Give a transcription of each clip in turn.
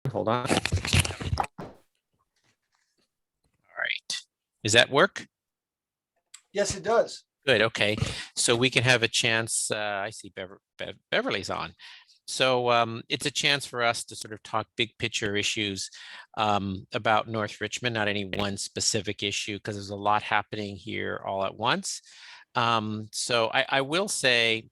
Hold on. All right. Does that work? Yes, it does. Good. Okay. So we can have a chance. I see Beverly's on. So it's a chance for us to sort of talk big picture issues about North Richmond, not any one specific issue, because there's a lot happening here all at once. So I will say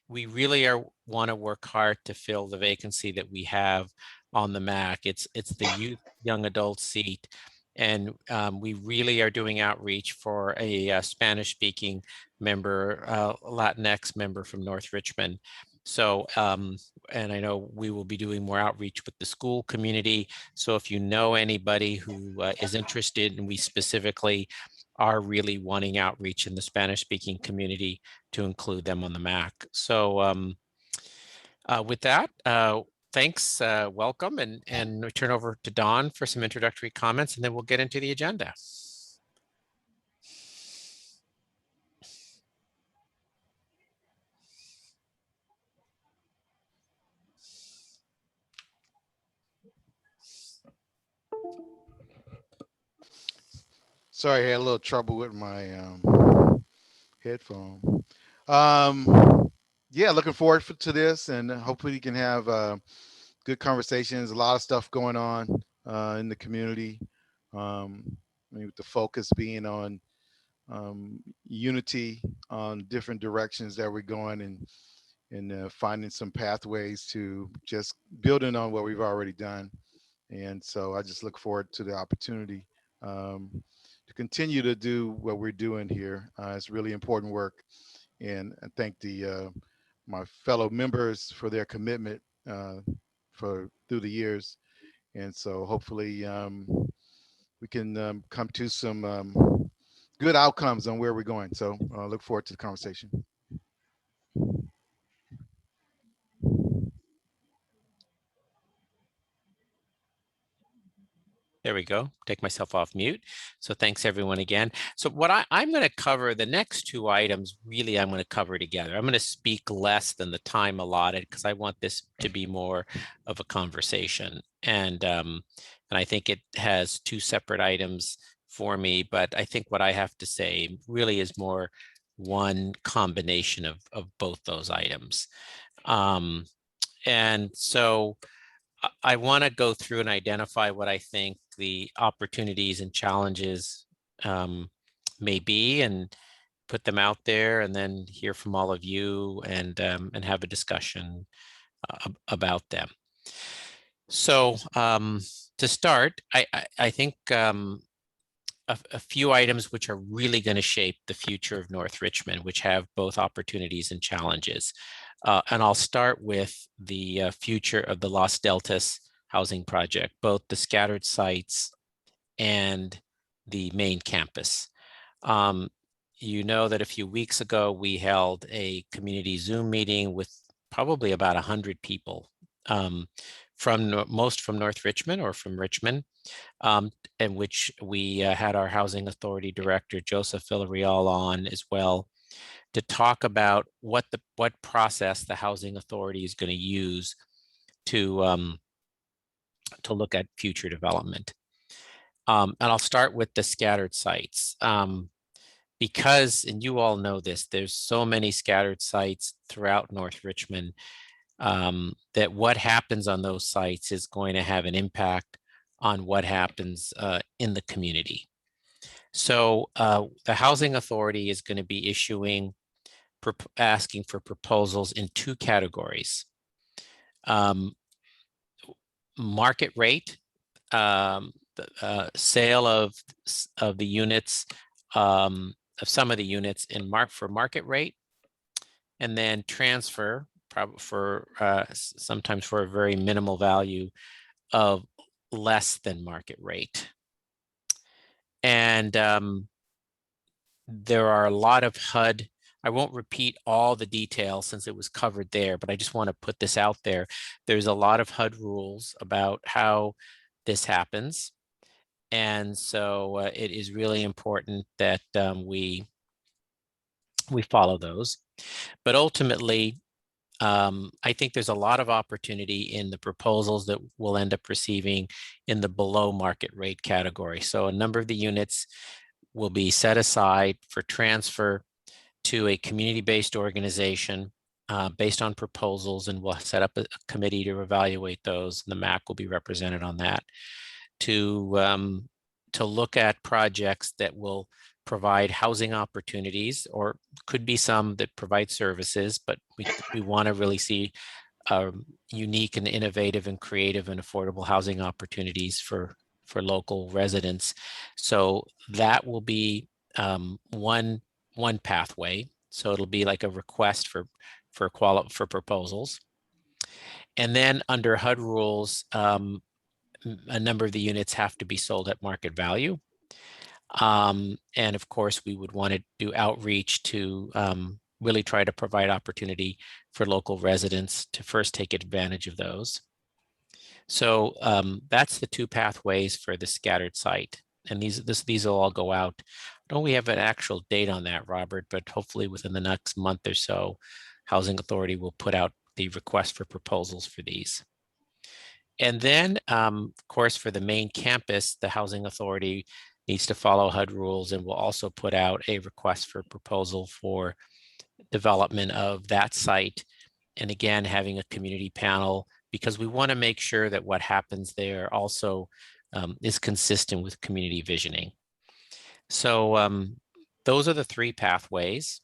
we really want to work hard to fill the vacancy that we have on the MAC. It's the youth young adult seat. And we really are doing outreach for a Spanish-speaking member, Latinx member from North Richmond. So, and I know we will be doing more outreach with the school community. So if you know anybody who is interested, and we specifically are really wanting outreach in the Spanish-speaking community, to include them on the MAC. So with that, thanks, welcome, and we turn over to Dawn for some introductory comments, and then we'll get into the agenda. Sorry, I had a little trouble with my headphone. Yeah, looking forward to this, and hopefully we can have good conversations. A lot of stuff going on in the community. I mean, with the focus being on unity, on different directions that we're going, and finding some pathways to just building on what we've already done. And so I just look forward to the opportunity to continue to do what we're doing here. It's really important work, and I thank the my fellow members for their commitment for through the years. And so hopefully we can come to some good outcomes on where we're going. So I look forward to the conversation. There we go. Take myself off mute. So thanks everyone again. So what I'm going to cover, the next two items, really I'm going to cover together. I'm going to speak less than the time allotted because I want this to be more of a conversation. And I think it has two separate items for me, but I think what I have to say really is more one combination of both those items. And so I want to go through and identify what I think the opportunities and challenges may be, and put them out there, and then hear from all of you and have a discussion about them. So to start, I think a few items which are really going to shape the future of North Richmond, which have both opportunities and challenges. And I'll start with the future of the Los Deltas housing project, both the scattered sites and the main campus. You know that a few weeks ago, we held a community Zoom meeting with probably about 100 people, most from North Richmond or from Richmond, in which we had our Housing Authority Director, Joseph Villarreal, on as well, to talk about what process the Housing Authority is going to use to look at future development. And I'll start with the scattered sites. Because, and you all know this, there's so many scattered sites throughout North Richmond that what happens on those sites is going to have an impact on what happens in the community. So the Housing Authority is going to be asking for proposals in two categories. Market rate, sale of the units, of some of the units for market rate, and then transfer for sometimes for a very minimal value of less than market rate. And there are a lot of HUD. I won't repeat all the details since it was covered there, but I just want to put this out there. There's a lot of HUD rules about how this happens. And so it is really important that we follow those. But ultimately, I think there's a lot of opportunity in the proposals that we'll end up receiving in the below market rate category. So a number of the units will be set aside for transfer to a community-based organization based on proposals, and we'll set up a committee to evaluate those. And the MAC will be represented on that to look at projects that will provide housing opportunities, or could be some that provide services, but we want to really see unique and innovative and creative and affordable housing opportunities for local residents. So that will be one pathway. So it'll be like a request for proposals. And then under HUD rules, a number of the units have to be sold at market value. And of course, we would want to do outreach to really try to provide opportunity for local residents to first take advantage of those. So that's the two pathways for the scattered site. And these will all go out. Don't we have an actual date on that, Robert? But hopefully within the next month or so, Housing Authority will put out the request for proposals for these. And then, of course, for the main campus, the Housing Authority needs to follow HUD rules and will also put out a request for proposal for development of that site. And again, having a community panel, because we want to make sure that what happens there also is consistent with community visioning. So those are the three pathways.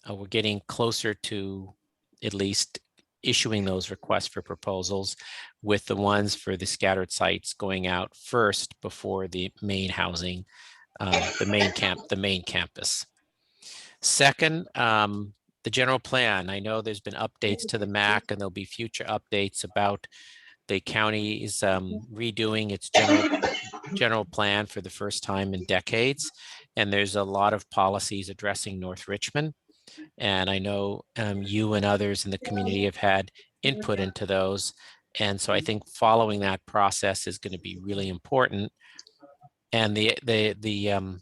We're getting closer to at least issuing those requests for proposals, with the ones for the scattered sites going out first before the main housing, the main campus. Second, the general plan. I know there's been updates to the MAC, and there'll be future updates about the county is redoing its general plan for the first time in decades. And there's a lot of policies addressing North Richmond. And I know you and others in the community have had input into those. And so I think following that process is going to be really important. And the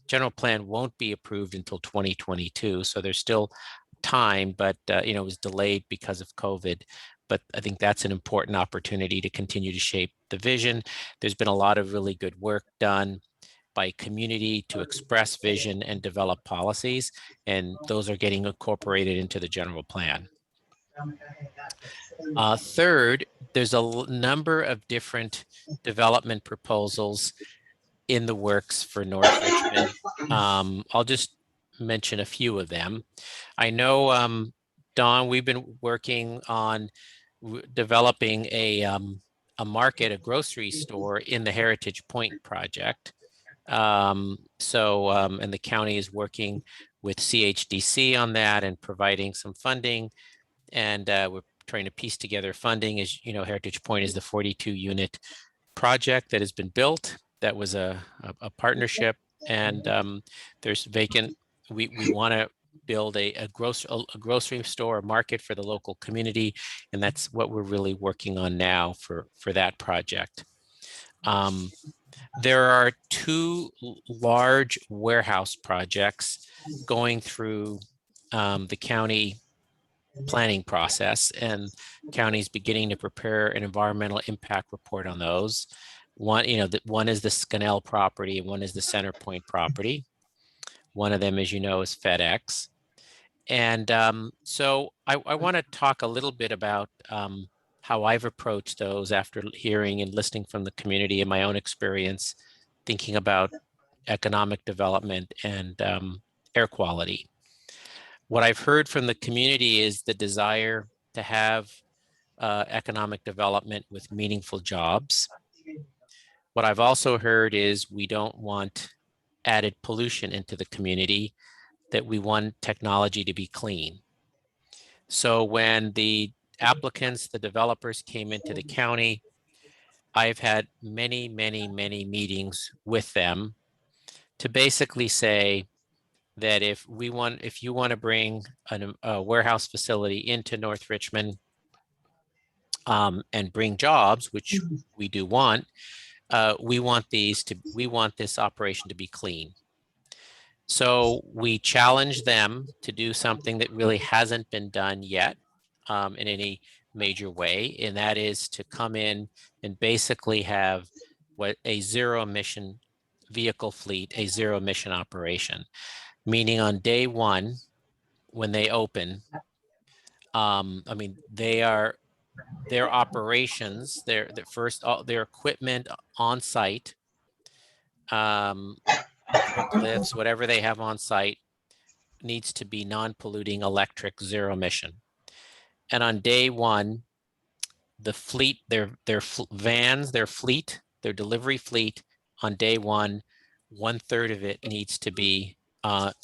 general plan won't be approved until 2022. So there's still time, but it was delayed because of COVID. But I think that's an important opportunity to continue to shape the vision. There's been a lot of really good work done by community to express vision and develop policies, and those are getting incorporated into the general plan. Third, there's a number of different development proposals in the works for North Richmond. I'll just mention a few of them. I know, Don, we've been working on developing a market, a grocery store in the Heritage Point project. And the county is working with CHDC on that and providing some funding. And we're trying to piece together funding. As you know, Heritage Point is the 42 unit project that has been built. That was a partnership, and there's vacant. We want to build a grocery store, a market for the local community, and that's what we're really working on now for that project. There are two large warehouse projects going through the county planning process, and county's beginning to prepare an environmental impact report on those. One is the Scannell property, and one is the Centerpoint property. One of them, as you know, is FedEx. And so I want to talk a little bit about how I've approached those after hearing and listening from the community and my own experience thinking about economic development and air quality. What I've heard from the community is the desire to have economic development with meaningful jobs. What I've also heard is we don't want added pollution into the community, that we want technology to be clean. So when the applicants, the developers came into the county, I've had many meetings with them to basically say that if you want to bring a warehouse facility into North Richmond and bring jobs, which we do want, we want this operation to be clean. So we challenge them to do something that really hasn't been done yet. in any major way, and that is to come in and basically have what a zero emission vehicle fleet, a zero emission operation, meaning on day one, when they open, I mean, their operations, their equipment on site, forklifts, whatever they have on site, needs to be non-polluting electric zero emission. And on day one, the fleet, their vans, their fleet, their delivery fleet on day one, 1/3 of it needs to be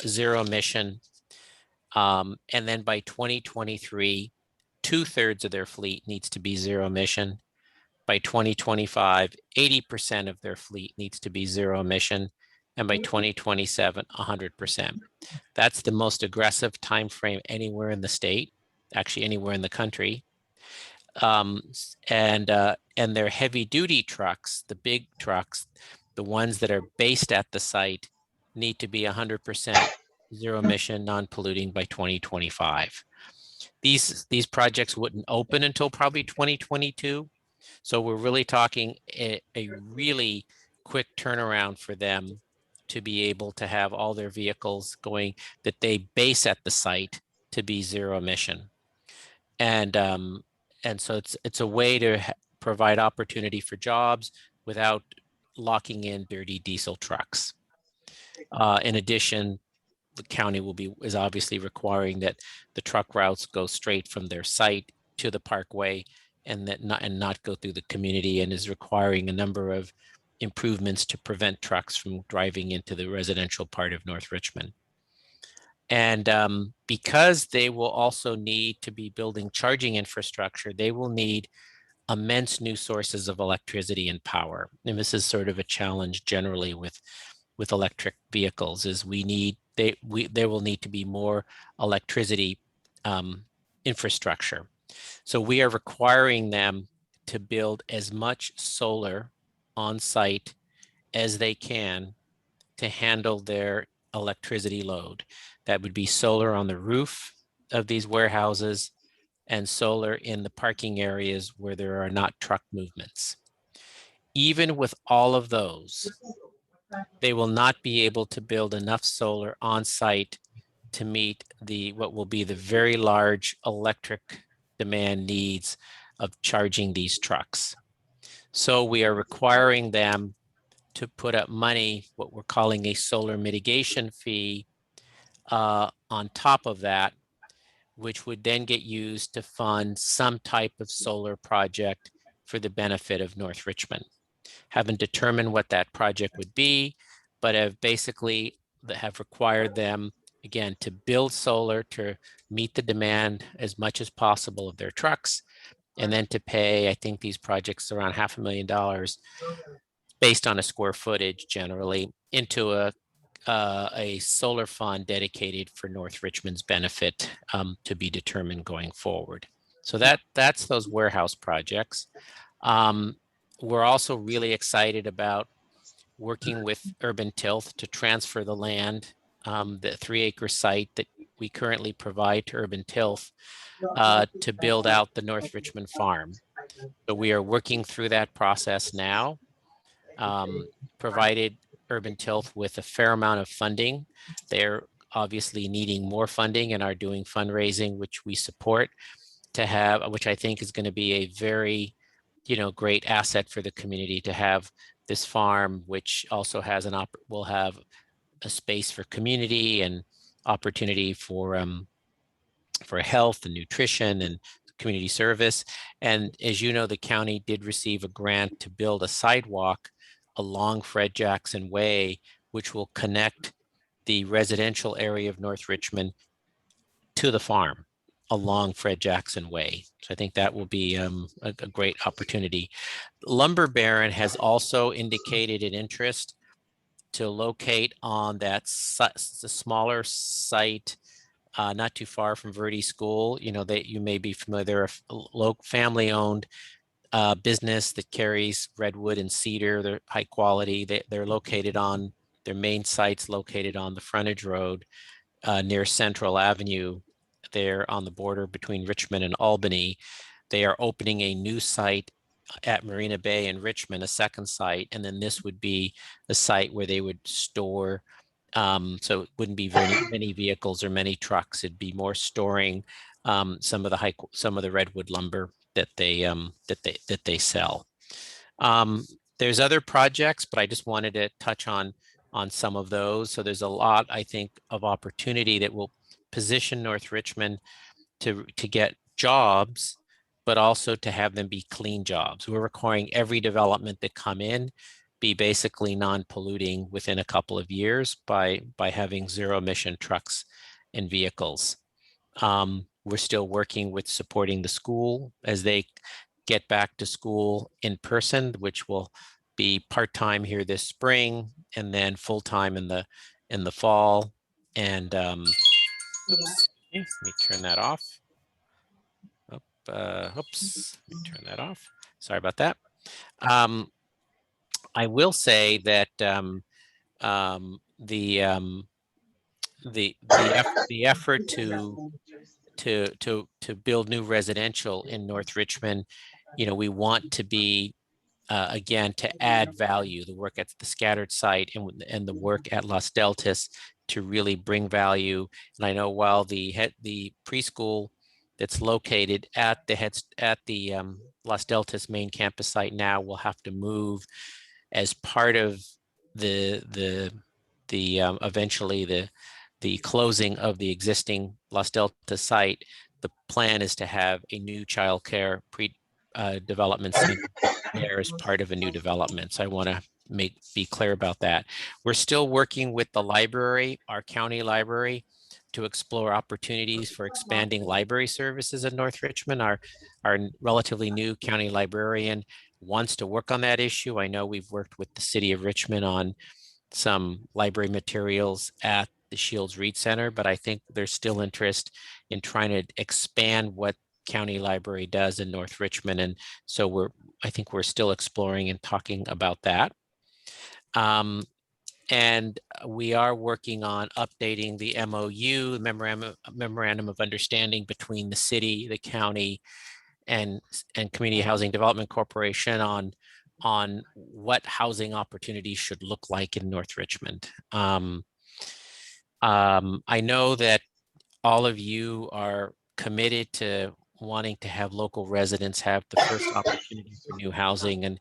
zero emission. And then by 2023, 2/3 of their fleet needs to be zero emission. By 2025, 80% of their fleet needs to be zero emission. And by 2027, 100%. That's the most aggressive timeframe anywhere in the state, actually anywhere in the country. And their heavy duty trucks, the big trucks, the ones that are based at the site, need to be 100% zero emission, non-polluting by 2025. These projects wouldn't open until probably 2022. So we're really talking a really quick turnaround for them to be able to have all their vehicles going that they base at the site to be zero emission. And so it's a way to provide opportunity for jobs without locking in dirty diesel trucks. In addition, the county is obviously requiring that the truck routes go straight from their site to the parkway and not go through the community, and is requiring a number of improvements to prevent trucks from driving into the residential part of North Richmond. And because they will also need to be building charging infrastructure, they will need immense new sources of electricity and power. And this is sort of a challenge generally with electric vehicles, is there will need to be more electricity infrastructure. So we are requiring them to build as much solar on site as they can to handle their electricity load. That would be solar on the roof of these warehouses and solar in the parking areas where there are not truck movements. Even with all of those, they will not be able to build enough solar on site to meet what will be the very large electric demand needs of charging these trucks. So we are requiring them to put up money, what we're calling a solar mitigation fee, on top of that, which would then get used to fund some type of solar project for the benefit of North Richmond. Haven't determined what that project would be, but have required them, again, to build solar to meet the demand as much as possible of their trucks, and then to pay, I think these projects around $500,000 based on a square footage generally, into a solar fund dedicated for North Richmond's benefit, to be determined going forward. So that's those warehouse projects. We're also really excited about working with Urban Tilth to transfer the land, the 3-acre site that we currently provide to Urban Tilth, to build out the North Richmond farm. So we are working through that process now, provided Urban Tilth with a fair amount of funding. They're obviously needing more funding and are doing fundraising, which we support, which I think is going to be a very great asset for the community to have this farm, which also has will have a space for community and opportunity for health and nutrition and community service. And as you know, the county did receive a grant to build a sidewalk along Fred Jackson Way, which will connect the residential area of North Richmond to the farm along Fred Jackson Way. So I think that will be a great opportunity. Lumber Baron has also indicated an interest to locate on the smaller site, not too far from Verde School. You may be familiar, they're a family-owned business that carries redwood and cedar. They're high quality. They're located on their main sites, located on the frontage road near Central Avenue there on the border between Richmond and Albany. They are opening a new site at Marina Bay in Richmond, a second site, and then this would be a site where they would store. So it wouldn't be very many vehicles or many trucks. It'd be more storing some of the redwood lumber that they sell. There's other projects, but I just wanted to touch on some of those. So there's a lot, I think, of opportunity that will position North Richmond to get jobs, but also to have them be clean jobs. We're requiring every development that come in be basically non-polluting within a couple of years by having zero emission trucks and vehicles. We're still working with supporting the school as they get back to school in person, which will be part-time here this spring and then full-time in the fall. And oops, let me turn that off. Oops, let me turn that off. Sorry about that. I will say that the effort to build new residential in North Richmond, we want to be again to add value. The work at the scattered site and the work at Los Deltas to really bring value. And I know while the preschool that's located at the Los Deltas main campus site now will have to move as part of eventually the closing of the existing Los Deltas site. The plan is to have a new childcare development center there as part of a new development. So I want to be clear about that. We're still working with the library, our county library, to explore opportunities for expanding library services in North Richmond. Our relatively new county librarian wants to work on that issue. I know we've worked with the city of Richmond on some library materials at the Shields Read Center, but I think there's still interest in trying to expand what county library does in North Richmond. And so I think we're still exploring and talking about that. And we are working on updating the MOU, Memorandum of Understanding between the city, the county, and Community Housing Development Corporation on what housing opportunities should look like in North Richmond. I know that all of you are committed to wanting to have local residents have the first opportunity for new housing, and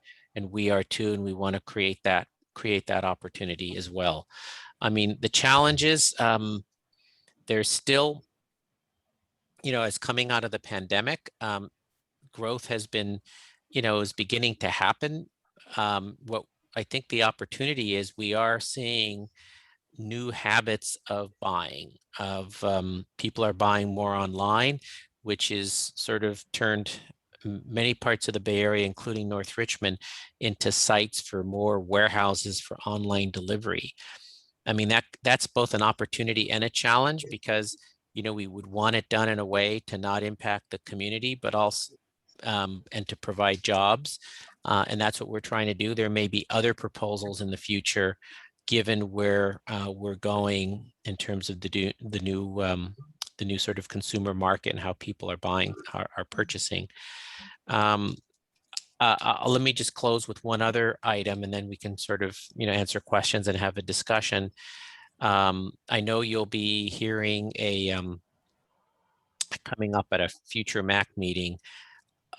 we are too, and we want to create that opportunity as well. I mean, the challenges, there's still, as coming out of the pandemic, growth has been, is beginning to happen. What I think the opportunity is, we are seeing new habits of buying, people are buying more online, which is sort of turned many parts of the Bay Area, including North Richmond, into sites for more warehouses for online delivery. I mean, that's both an opportunity and a challenge, because we would want it done in a way to not impact the community, but also and to provide jobs. And that's what we're trying to do. There may be other proposals in the future, given where we're going in terms of the new sort of consumer market and how people are buying, are purchasing. Let me just close with one other item, and then we can sort of answer questions and have a discussion. I know you'll be hearing coming up at a future MAC meeting.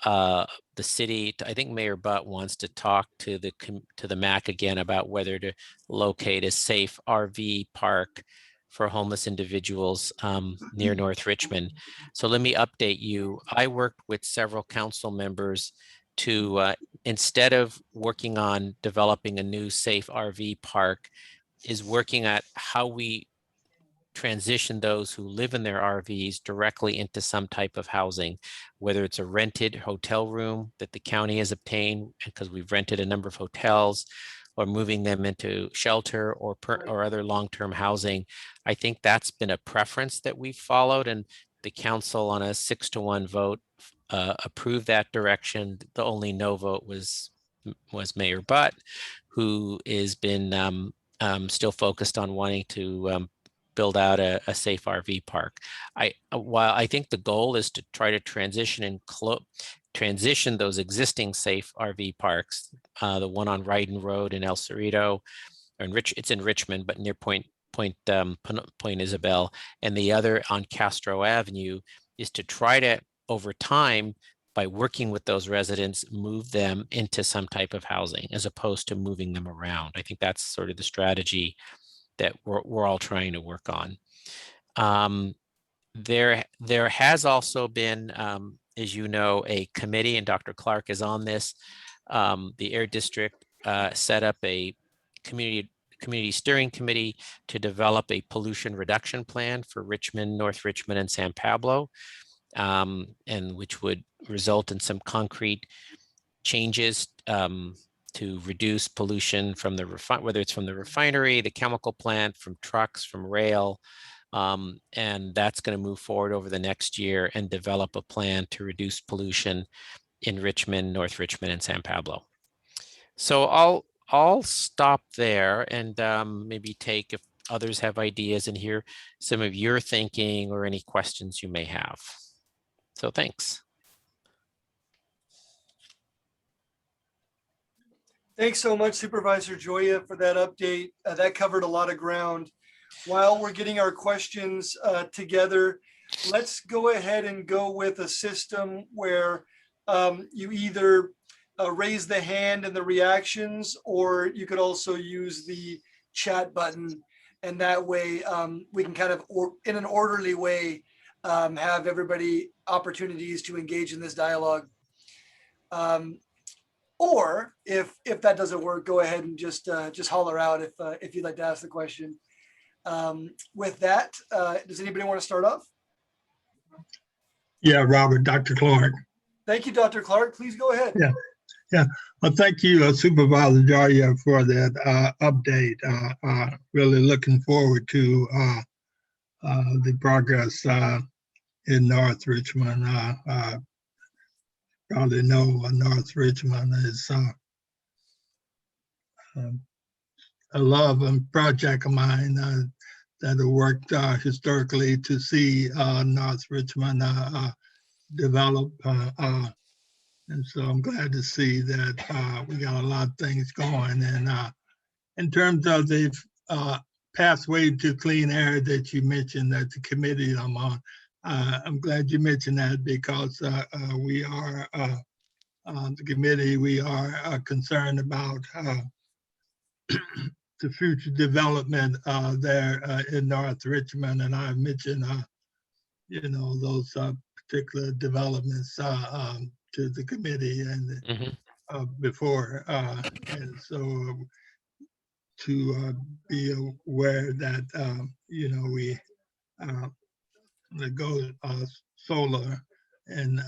The city, I think Mayor Butt wants to talk to the MAC again about whether to locate a safe RV park for homeless individuals near North Richmond. So let me update you. I worked with several council members to, instead of working on developing a new safe RV park, is working at how we transition those who live in their RVs directly into some type of housing, whether it's a rented hotel room that the county has obtained because we've rented a number of hotels, or moving them into shelter or other long-term housing. I think that's been a preference that we've followed, and the council on a 6-to-1 vote approved that direction. The only no vote was Mayor Butt, who has been still focused on wanting to build out a safe RV park. While I think the goal is to try to transition and transition those existing safe RV parks, the one on Ryden Road in El Cerrito, or it's in Richmond, but near Point Isabel, and the other on Castro Avenue, is to try to, over time, by working with those residents, move them into some type of housing as opposed to moving them around. I think that's sort of the strategy that we're all trying to work on. There has also been, as you know, a committee, and Dr. Clark is on this. The Air District set up a community steering committee to develop a pollution reduction plan for Richmond, North Richmond, and San Pablo, and which would result in some concrete changes to reduce pollution from the whether it's from the refinery, the chemical plant, from trucks, from rail. And that's going to move forward over the next year and develop a plan to reduce pollution in Richmond, North Richmond, and San Pablo. So I'll stop there and maybe take, if others have ideas, and hear some of your thinking or any questions you may have. So thanks. Thanks so much, Supervisor Joya, for that update. That covered a lot of ground. While we're getting our questions together, let's go ahead and go with a system where you either raise the hand and the reactions, or you could also use the chat button. And that way we can kind of, in an orderly way, have everybody opportunities to engage in this dialogue. Or if that doesn't work, go ahead and just holler out if you'd like to ask the question. With that, does anybody want to start off? Yeah, Robert, Dr. Clark. Thank you, Dr. Clark. Please go ahead. Yeah. Well, thank you, Supervisor Joya, for that update. Really looking forward to the progress in North Richmond. Probably know North Richmond is a love and project of mine that have worked historically to see North Richmond develop. And so I'm glad to see that we got a lot of things going. And in terms of the pathway to clean air that you mentioned at the committee I'm on, I'm glad you mentioned that, because we are, on the committee, we are concerned about the future development there in North Richmond. And I mentioned, those particular developments to the committee and before. And so to be aware that, we go solar and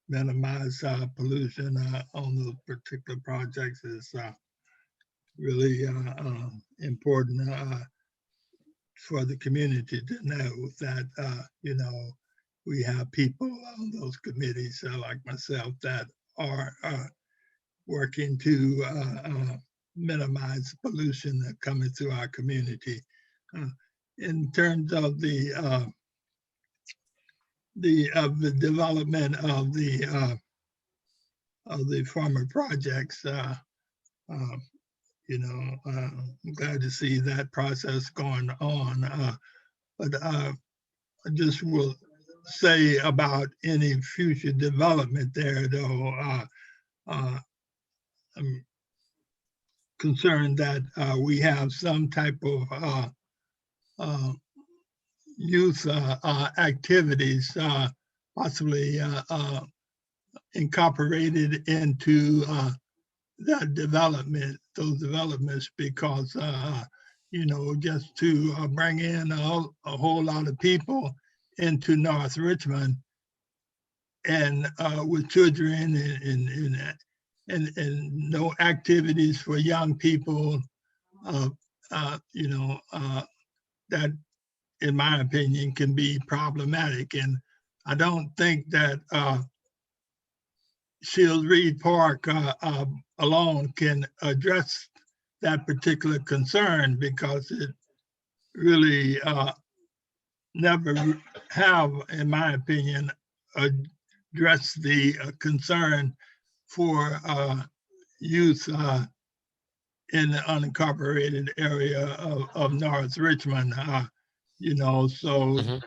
minimize pollution on those particular projects is really important for the community to know that, we have people on those committees like myself that are working to minimize pollution that coming through our community. In terms of the development of the farmer projects, I'm glad to see that process going on. But I just will say about any future development there, though, I'm concerned that we have some type of youth activities possibly incorporated into those developments, because just to bring in a whole lot of people into North Richmond and with children and no activities for young people, that, in my opinion, can be problematic. And I don't think that Shields Reed Park alone can address that particular concern, because really never have, in my opinion, addressed the concern for youth in the unincorporated area of North Richmond. You know, so Mhm.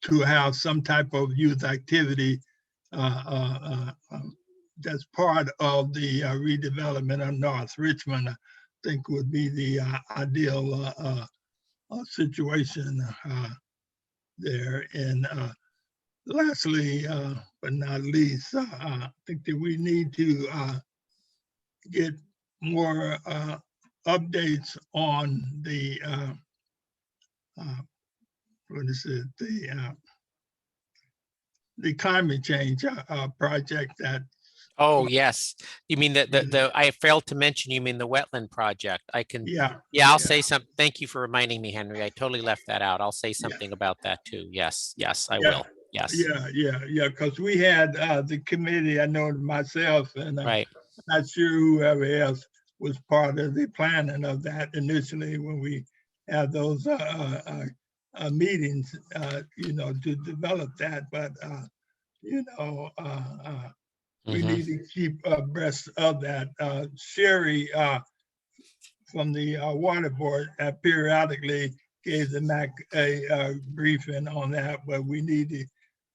to have some type of youth activity that's part of the redevelopment of North Richmond, I think would be the ideal situation there. And lastly, but not least, I think that we need to get more updates on the what is it, the climate change project that. Oh, yes. You mean I failed to mention, you mean the wetland project. I can, Yeah, yeah, I'll yeah, say some, thank you for reminding me, Henry. I totally left that out. I'll say yeah, something about that too. Yes, yes, I yeah, will. Yes, yeah, because we had the committee, I know myself, and I'm right. not sure whoever else was part of the planning of that initially when we had those meetings, you know, to develop that. But, you know, we Mhm. need to keep abreast of that. Sherry from the water board periodically gave the MAC a briefing on that, but we need to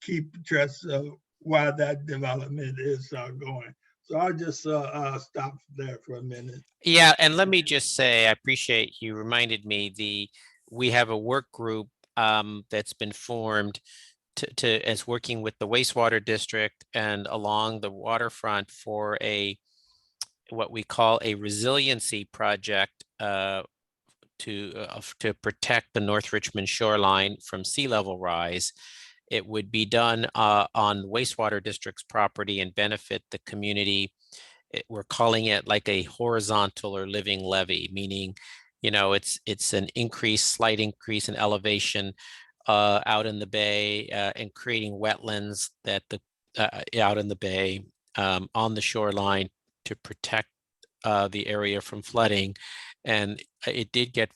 keep abreast of why that development is going. So I'll just stop there for a minute. Yeah, and let me just say, I appreciate you reminded me we have a work group that's been formed to as working with the wastewater district and along the waterfront for what we call a resiliency project to protect the North Richmond shoreline from sea level rise. It would be done on wastewater district's property and benefit the community. We're calling it like a horizontal or living levee, meaning, you know, it's an slight increase in elevation out in the bay and creating wetlands that out in the bay on the shoreline to protect the area from flooding. And it did get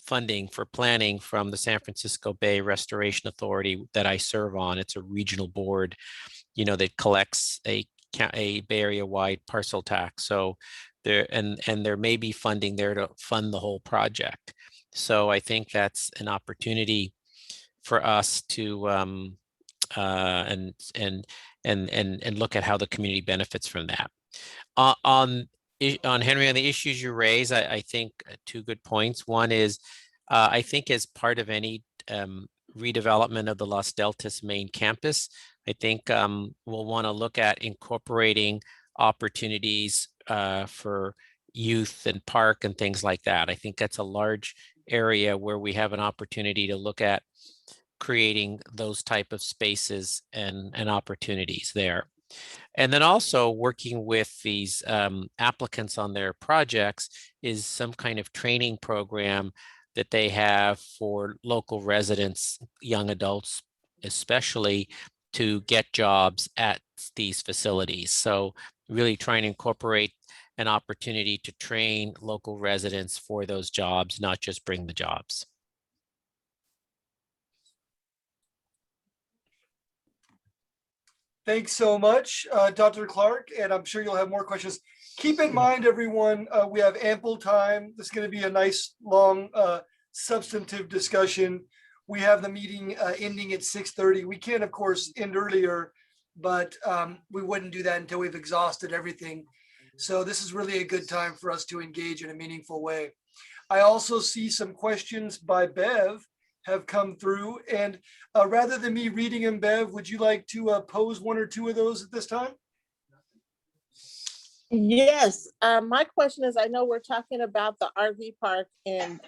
funding for planning from the San Francisco Bay Restoration Authority that I serve on. It's a regional board, you know, that collects a Bay Area wide parcel tax. So there may be funding there to fund the whole project. So I think that's an opportunity for us to and look at how the community benefits from that. On Henry, on the issues you raise, I think two good points. One is I think as part of any redevelopment of the Los Deltas main campus, I think we'll want to look at incorporating opportunities for youth and park and things like that. I think that's a large area where we have an opportunity to look at creating those type of spaces and opportunities there. And then also working with these applicants on their projects is some kind of training program that they have for local residents, young adults especially, to get jobs at these facilities. So really trying to incorporate an opportunity to train local residents for those jobs, not just bring the jobs. Thanks so much, Dr. Clark, and I'm sure you'll have more questions. Keep in mind, everyone, we have ample time. This is going to be a nice, long, substantive discussion. We have the meeting ending at 6:30. We can, of course, end earlier, but we wouldn't do that until we've exhausted everything. So this is really a good time for us to engage in a meaningful way. I also see some questions by Bev have come through. And rather than me reading them, Bev, would you like to pose one or two of those at this time? Yes, my question is, I know we're talking about the RV park and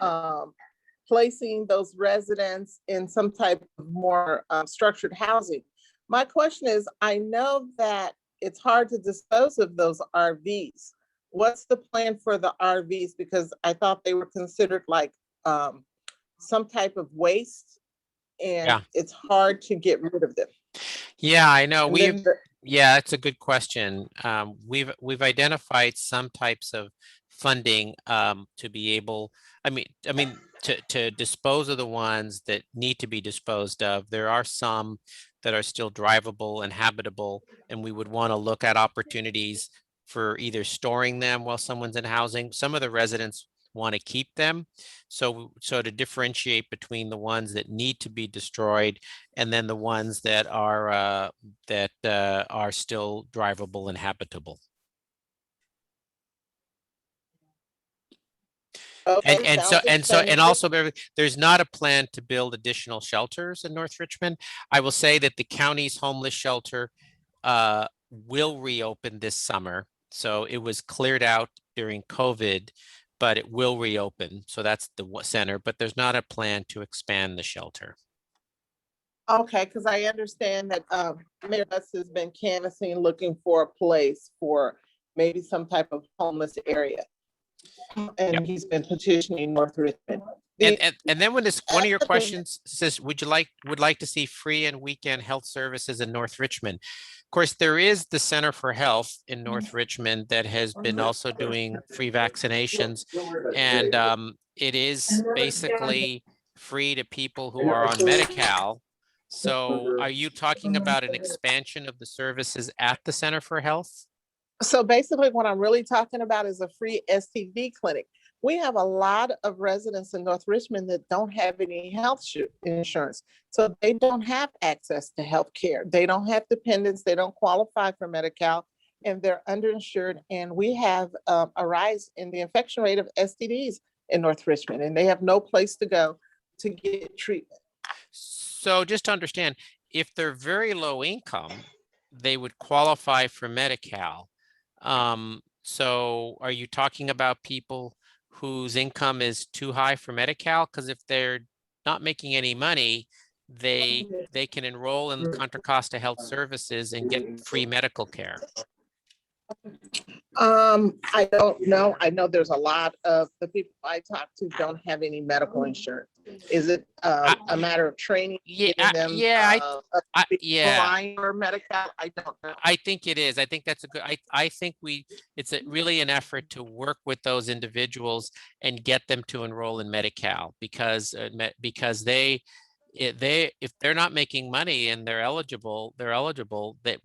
placing those residents in some type of more structured housing. My question is, I know that it's hard to dispose of those RVs. What's the plan for the RVs? Because I thought they were considered like some type of waste, and Yeah. it's hard to get rid of them. Yeah, I know. And then Yeah, it's a good question. We've identified some types of funding to be able, to dispose of the ones that need to be disposed of. There are some that are still drivable and habitable, and we would want to look at opportunities for either storing them while someone's in housing. Some of the residents want to keep them. So to differentiate between the ones that need to be destroyed and then the ones that are still drivable and habitable. Okay, And also there's not a plan to build additional shelters in North Richmond. I will say that the county's homeless shelter will reopen this summer. So it was cleared out during COVID, but it will reopen. So that's the center, but there's not a plan to expand the shelter. Okay, because I understand that Mayor Gus has been canvassing, looking for a place for maybe some type of homeless area. And Yep. he's been petitioning North Richmond. And then when this one of your questions says, would like to see free and weekend health services in North Richmond? Of course, there is the Center for Health in North Richmond that has been also doing free vaccinations, and it is basically free to people who are on Medi-Cal. So are you talking about an expansion of the services at the Center for Health? So basically what I'm really talking about is a free STD clinic. We have a lot of residents in North Richmond that don't have any health insurance. So they don't have access to health care. They don't have dependents. They don't qualify for Medi-Cal, and they're underinsured. And we have a rise in the infection rate of STDs in North Richmond, and they have no place to go to get treatment. So just to understand, if they're very low income, they would qualify for Medi-Cal. So are you talking about people whose income is too high for Medi-Cal? Because if they're not making any money, they can enroll in the Contra Costa Health Services and get free medical care. I don't know. I know there's a lot of the people I talk to don't have any medical insurance. Is it a matter of training? Yeah, Or Medi-Cal? I don't know. I think it is. I think that's a good, I think it's really an effort to work with those individuals and get them to enroll in Medi-Cal because if they're not making money and they're eligible, that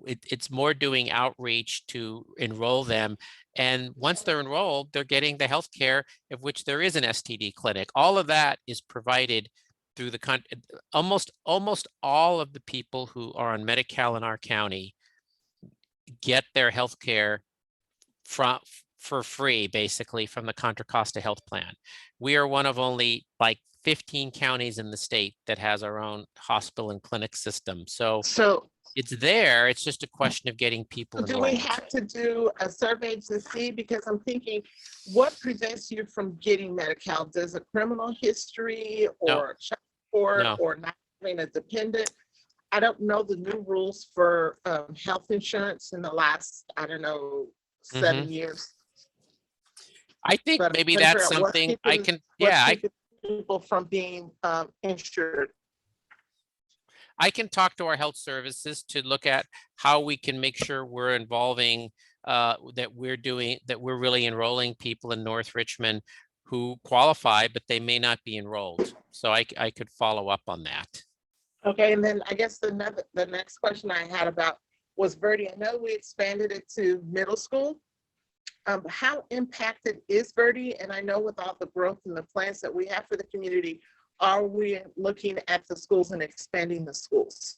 it's more doing outreach to enroll them. And once they're enrolled, they're getting the health care of which there is an STD clinic. All of that is provided through the country. Almost all of the people who are on Medi-Cal in our county get their health care for free, basically, from the Contra Costa Health Plan. We are one of only like 15 counties in the state that has our own hospital and clinic system. So it's there. It's just a question of getting people enrolled. Do we have to do a survey to see? Because I'm thinking, what prevents you from getting Medi-Cal? Does a criminal history or child support or not having a dependent? I don't know the new rules for health insurance in the last, 7 years. I think maybe that's something I can, people from being insured. I can talk to our health services to look at how we can make sure we're involving that we're really enrolling people in North Richmond who qualify, but they may not be enrolled. So I could follow up on that. Okay, and then I guess the next question I had about was Verde. I know we expanded it to middle school. How impacted is Verde? And I know with all the growth and the plans that we have for the community, are we looking at the schools and expanding the schools?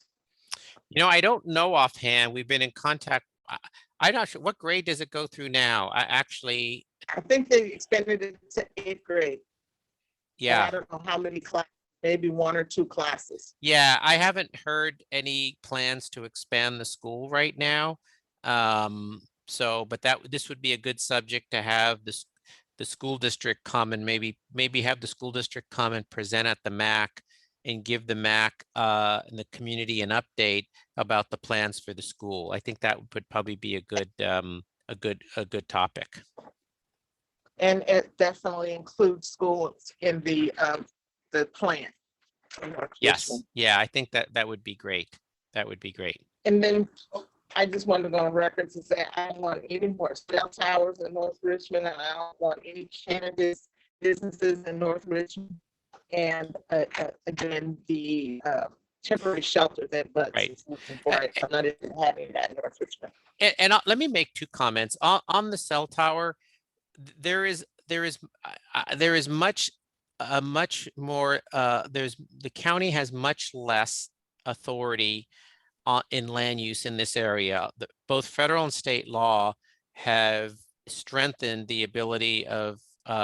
I don't know offhand. We've been in contact. I'm not sure. What grade does it go through now? I think they expanded it to 8th grade. Yeah. And I don't know how many classes, maybe 1 or 2 classes. Yeah, I haven't heard any plans to expand the school right now. But this would be a good subject to have the school district come and maybe have the school district come and present at the MAC and give the MAC and the community an update about the plans for the school. I think that would probably be a good topic. And it definitely includes schools in the plan. Yes. Yeah, I think that would be great. That would be great. And then I just wanted to go on record to say I don't want any more cell towers in North Richmond, and I don't want any cannabis businesses in North Richmond. And again, the temporary shelter that Butts Right. is looking for, I'm not even having that in North Richmond. And let me make two comments on the cell tower. There is much more. The county has much less authority in land use in this area. Both federal and state law have strengthened the ability of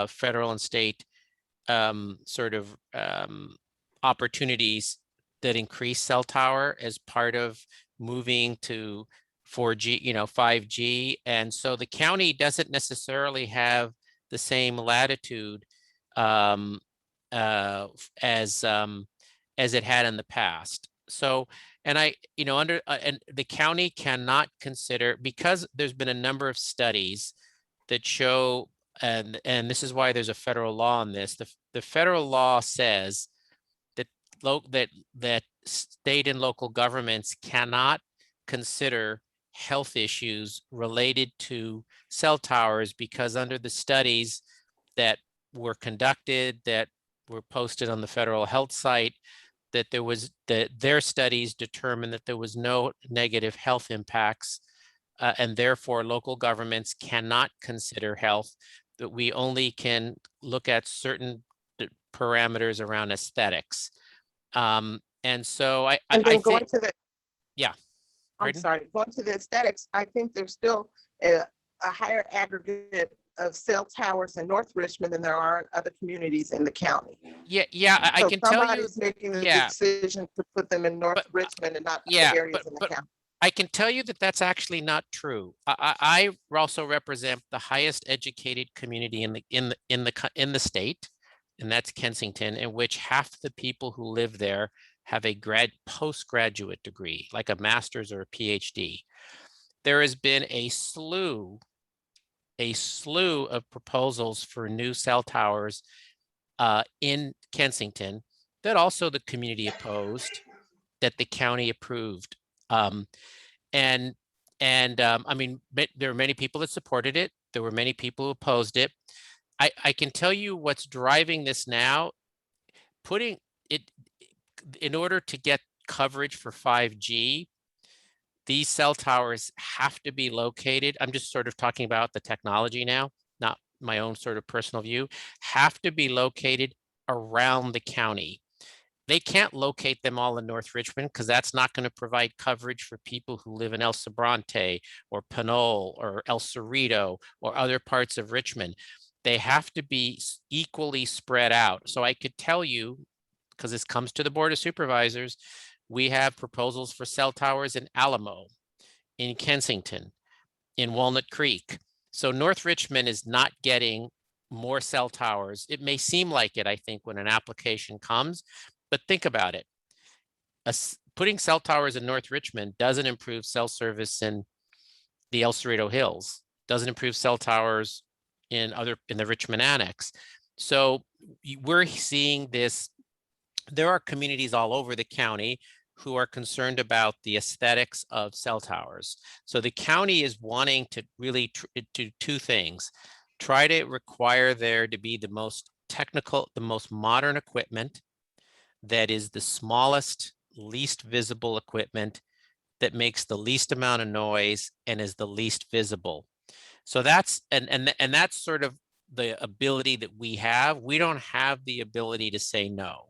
federal and state opportunities that increase cell tower as part of moving to 4G, 5G. And so the county doesn't necessarily have the same latitude as it had in the past. So, and and the county cannot consider, because there's been a number of studies that show, and this is why there's a federal law on this. The federal law says that that state and local governments cannot consider health issues related to cell towers, because under the studies that were conducted, that were posted on the federal health site, that their studies determined that there was no negative health impacts, and therefore local governments cannot consider health, that we only can look at certain parameters around aesthetics. And so I think, yeah. I'm sorry, going to the aesthetics, I think there's still a higher aggregate of cell towers in North Richmond than there are in other communities in the county. Yeah, I can tell you. Somebody's making the decision to put them in North Richmond and not other areas in the county. I can tell you that that's actually not true. I also represent the highest educated community in the state, and that's Kensington, in which half the people who live there have a postgraduate degree, like a master's or a PhD. There has been a slew of proposals for new cell towers in Kensington that also the community opposed, that the county approved. I mean, there were many people that supported it. There were many people who opposed it. I can tell you what's driving this now. Putting it, in order to get coverage for 5G, these cell towers have to be located. I'm just sort of talking about the technology now, not my own sort of personal view, have to be located around the county. They can't locate them all in North Richmond, because that's not going to provide coverage for people who live in El Sobrante or Pinole or El Cerrito or other parts of Richmond. They have to be equally spread out. So I could tell you, because this comes to the Board of Supervisors, we have proposals for cell towers in Alamo, in Kensington, in Walnut Creek. So North Richmond is not getting more cell towers. It may seem like it, I think, when an application comes, but think about it. Putting cell towers in North Richmond doesn't improve cell service in the El Cerrito Hills, doesn't improve cell towers in the Richmond Annex. So we're seeing this. There are communities all over the county who are concerned about the aesthetics of cell towers. So the county is wanting to really do two things: try to require there to be the most technical, the most modern equipment that is the smallest, least visible equipment that makes the least amount of noise and is the least visible. So that's and that's sort of the ability that we have. We don't have the ability to say no.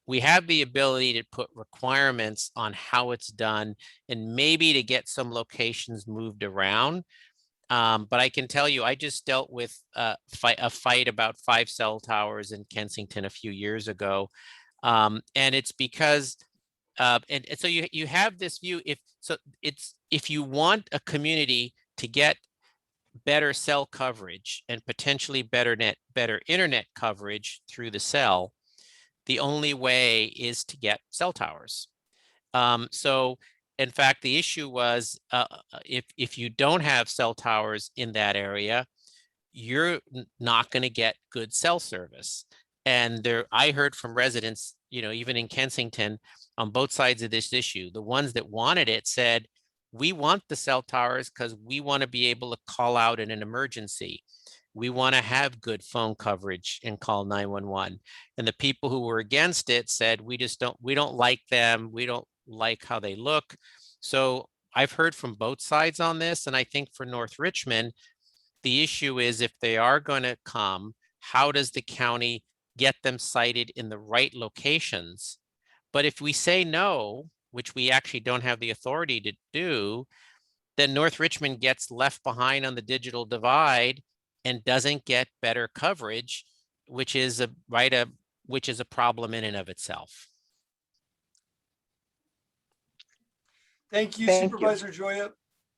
We have the ability to put requirements on how it's done and maybe to get some locations moved around. But I can tell you, I just dealt with a fight about 5 cell towers in Kensington a few years ago. And it's because, and so you have this view, if you want a community to get better cell coverage and potentially better internet coverage through the cell, the only way is to get cell towers. So in fact, the issue was if you don't have cell towers in that area, you're not going to get good cell service. And I heard from residents, even in Kensington, on both sides of this issue. The ones that wanted it said, We want the cell towers because we want to be able to call out in an emergency. We want to have good phone coverage and call 911. And the people who were against it said, we don't like them. We don't like how they look. So I've heard from both sides on this. And I think for North Richmond, the issue is if they are going to come, how does the county get them sited in the right locations? But if we say no, which we actually don't have the authority to do, then North Richmond gets left behind on the digital divide and doesn't get better coverage, which is a problem in and of itself. Thank you, Thank you. Supervisor Joya.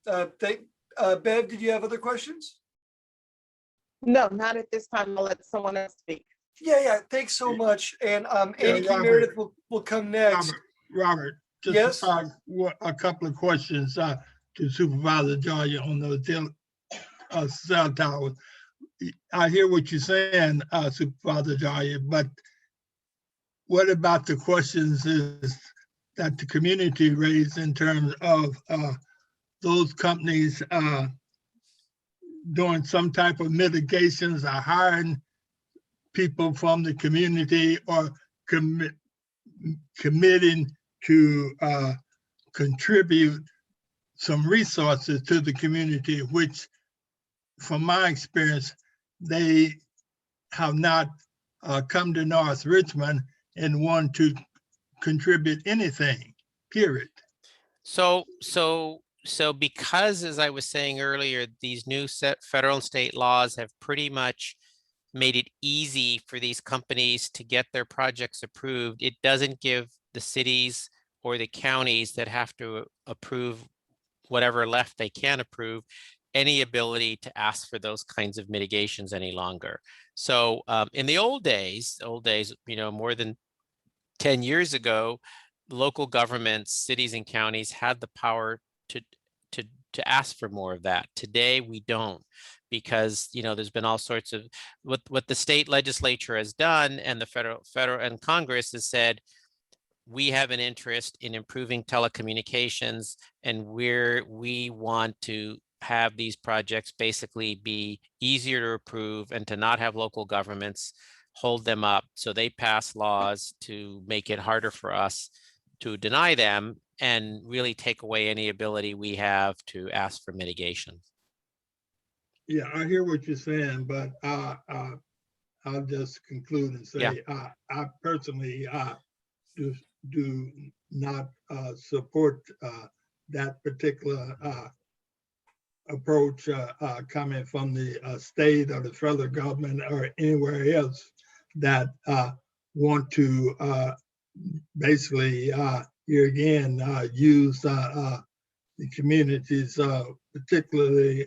Bev, did you have other questions? No, not at this time. I'll let someone else speak. Yeah, thanks so much. And Annie Key Robert. Meredith will come next. Robert, just Yes? a couple of questions to Supervisor Joya on the cell towers. I hear what you're saying, Supervisor Joya, but what about the questions that the community raised in terms of those companies doing some type of mitigations or hiring people from the community or committing to contribute some resources to the community, which from my experience, they have not come to North Richmond and want to contribute anything, period. So because, as I was saying earlier, these new federal and state laws have pretty much made it easy for these companies to get their projects approved. It doesn't give the cities or the counties that have to approve whatever left they can approve any ability to ask for those kinds of mitigations any longer. So in the old days, more than 10 years ago, local governments, cities and counties had the power to ask for more of that. Today, we don't, because there's been all sorts of what the state legislature has done, and the federal and Congress has said, we have an interest in improving telecommunications, and we want to have these projects basically be easier to approve and to not have local governments hold them up. So they pass laws to make it harder for us to deny them and really take away any ability we have to ask for mitigation. Yeah, I hear what you're saying, but I'll just conclude and say, I personally do not support that particular approach coming from the state or the federal government or anywhere else that want to basically here again use the communities, particularly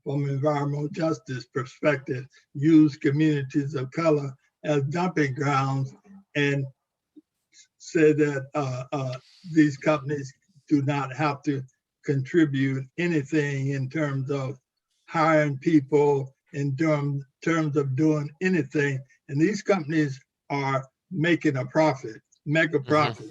from environmental justice perspective, use communities of color as dumping grounds and say that these companies do not have to contribute anything in terms of hiring people, in terms of doing anything. And these companies are making a profit, mega profit.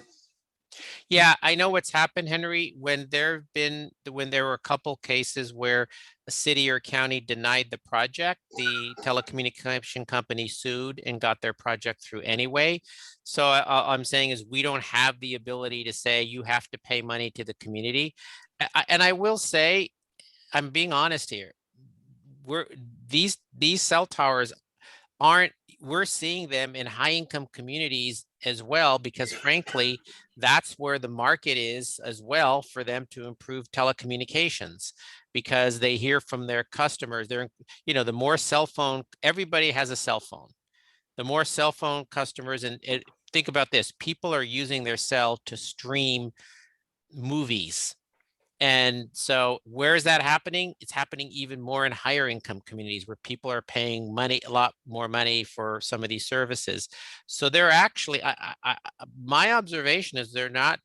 Yeah, I know what's happened, Henry, when there were a couple cases where a city or county denied the project, the telecommunication company sued and got their project through anyway. So I'm saying is we don't have the ability to say you have to pay money to the community. And I will say, I'm being honest here, these cell towers we're seeing them in high income communities as well, because frankly, that's where the market is as well for them to improve telecommunications, because they hear from their customers. The more cell phone, everybody has a cell phone. The more cell phone customers, and think about this, people are using their cell to stream movies. And so where is that happening? It's happening even more in higher income communities where people are paying a lot more money for some of these services. So they're actually, my observation is they're not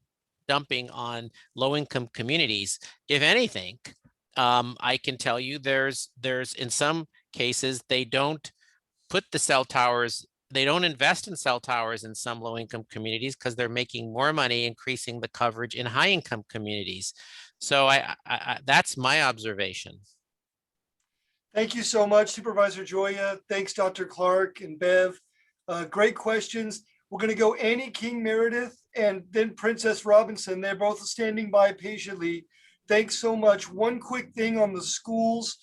dumping on low income communities. If anything, I can tell you there's in some cases, they don't put the cell towers, they don't invest in cell towers in some low income communities because they're making more money increasing the coverage in high income communities. So that's my observation. Thank you so much, Supervisor Joya. Thanks, Dr. Clark and Bev. Great questions. We're going to go Annie King Meredith and then Princess Robinson. They're both standing by patiently. Thanks so much. One quick thing on the schools.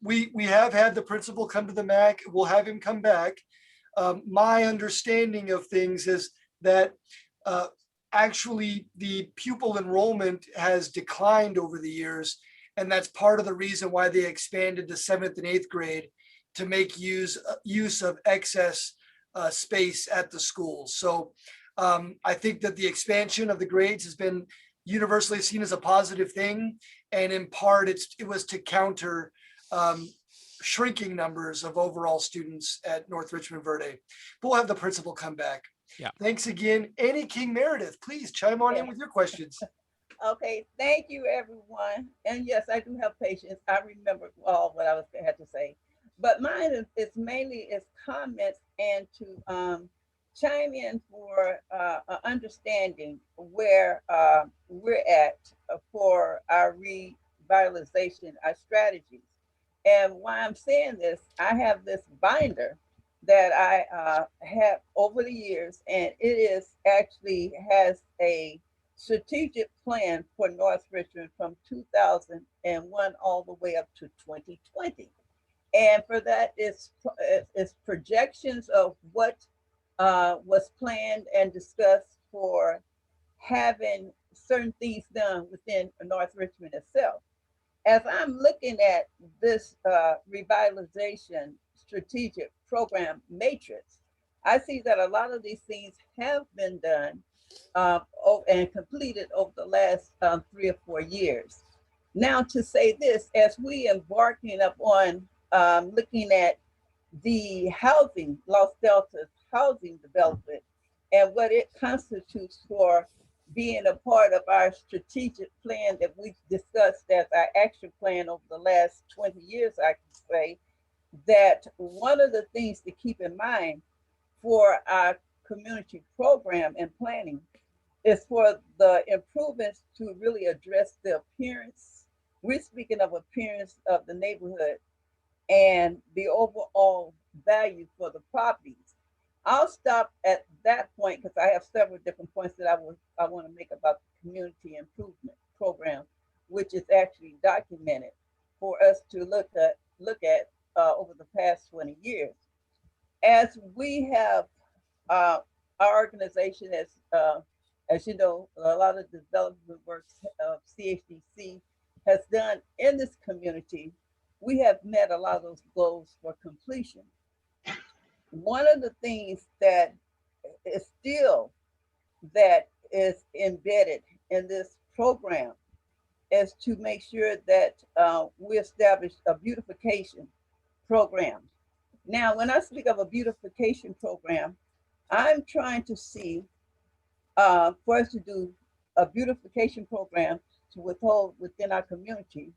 We have had the principal come to the MAC. We'll have him come back. My understanding of things is that actually the pupil enrollment has declined over the years. And that's part of the reason why they expanded to 7th and 8th grade to make use of excess space at the schools. So I think that the expansion of the grades has been universally seen as a positive thing. And in part, it was to counter shrinking numbers of overall students at North Richmond Verde. But we'll have the principal come back. Yeah. Thanks again. Annie King Meredith, please chime on in with your questions. Okay, thank you, everyone. And yes, I do have patience. I remember all what I had to say, but mine is mainly comments and to chime in for understanding where we're at for our revitalization, our strategies. And why I'm saying this, I have this binder that I have over the years, and it is actually has a strategic plan for North Richmond from 2001 all the way up to 2020. And for that, it's projections of what was planned and discussed for having certain things done within North Richmond itself. As I'm looking at this revitalization strategic program matrix, I see that a lot of these things have been done and completed over the last 3 or 4 years. Now, to say this, as we embarking upon looking at the housing, Los Delta's housing development, and what it constitutes for being a part of our strategic plan that we've discussed as our action plan over the last 20 years, I can say, that one of the things to keep in mind for our community program and planning is for the improvements to really address the appearance. We're speaking of appearance of the neighborhood and the overall value for the properties. I'll stop at that point because I have several different points that I want to make about the community improvement program, which is actually documented for us to look at over the past 20 years. As we have our organization, as you know, a lot of development work of CHDC has done in this community. We have met a lot of those goals for completion. One of the things that is still that is embedded in this program is to make sure that we establish a beautification program. Now, when I speak of a beautification program, I'm trying to see for us to do a beautification program to withhold within our community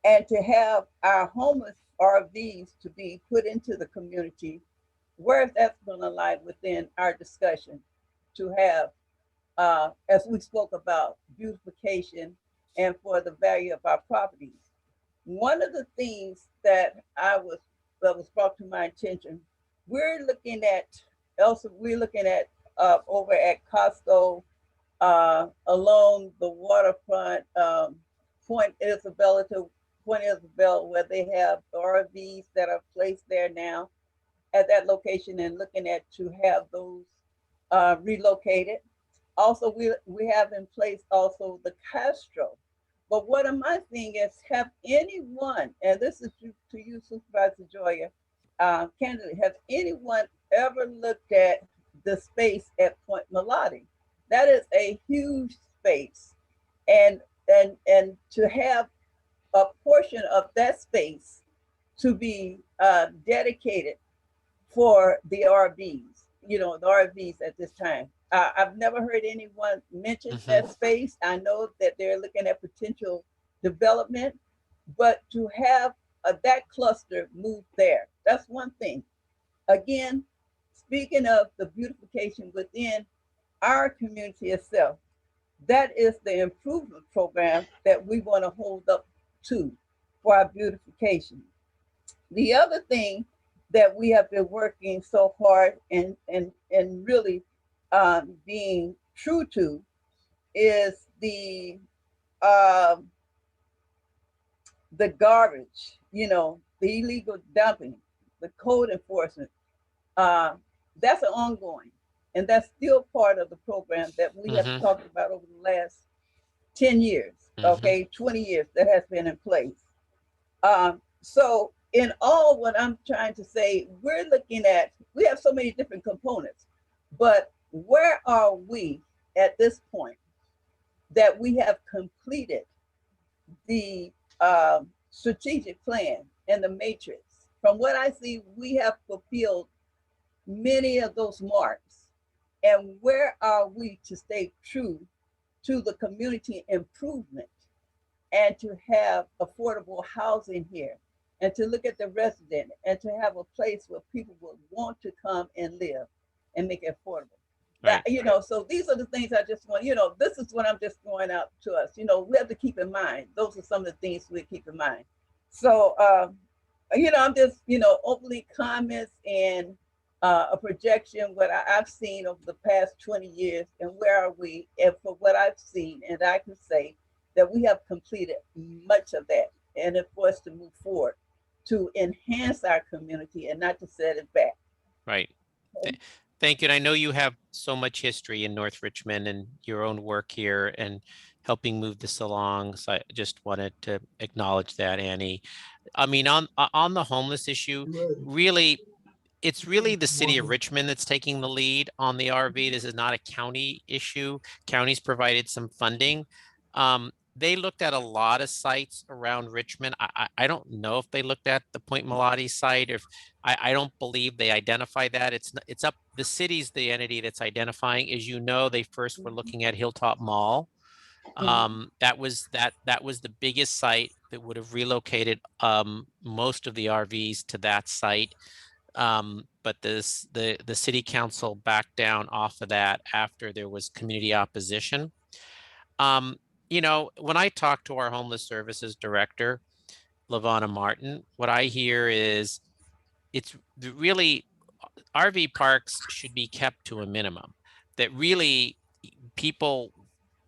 and to have our homeless RVs to be put into the community, where that's going to lie within our discussion to have, as we spoke about, beautification and for the value of our properties. One of the things that was brought to my attention, we're looking at over at Costco along the waterfront, Point Isabella to Point Isabel, where they have RVs that are placed there now at that location, and looking at to have those relocated. Also, we have in place also the Castro. But what am I saying is, have anyone, and this is to you, Supervisor Joya, candidate, have anyone ever looked at the space at Point Melody? That is a huge space, and to have a portion of that space to be dedicated for the RVs, the RVs at this time. I've never heard anyone mention that space. I know that they're looking at potential development, but to have that cluster move there, that's one thing. Again, speaking of the beautification within our community itself, That is the improvement program that we want to hold up to for our beautification. The other thing that we have been working so hard and really being true to is um, the garbage, the illegal dumping, the code enforcement. Uh, that's an ongoing, and that's still part of the program that we have Mhm. talked about over the last 10 years, Mhm. 20 years that has been in place. So in all, what I'm trying to say, we have so many different components, but where are we at this point that we have completed the strategic plan and the matrix? From what I see, we have fulfilled many of those marks. And where are we to stay true to the community improvement and to have affordable housing here and to look at the resident and to have a place where people would want to come and live and make it affordable? Right. So these are the things I just want, this is what I'm just throwing out to us. We have to keep in mind. Those are some of the things we keep in mind. So, I'm just, openly comments and a projection, what I've seen over the past 20 years and where are we, and for what I've seen, and I can say that we have completed much of that, and it's for us to move forward to enhance our community and not to set it back. Right. Okay. Thank you. And I know you have so much history in North Richmond and your own work here and helping move this along. So I just wanted to acknowledge that, Annie. I mean, on the homeless issue, really, it's really the city of Richmond that's taking the lead on the RV. This is not a county issue. Counties provided some funding. They looked at a lot of sites around Richmond. I don't know if they looked at the Point Melati site. If I don't believe they identified that. It's up, the city's the entity that's identifying. As you know, they first were looking at Hilltop Mall. That was the biggest site that would have relocated most of the RVs to that site. But the city council backed down off of that after there was community opposition. When I talk to our homeless services director, Lavana Martin, what I hear is it's really RV parks should be kept to a minimum. That really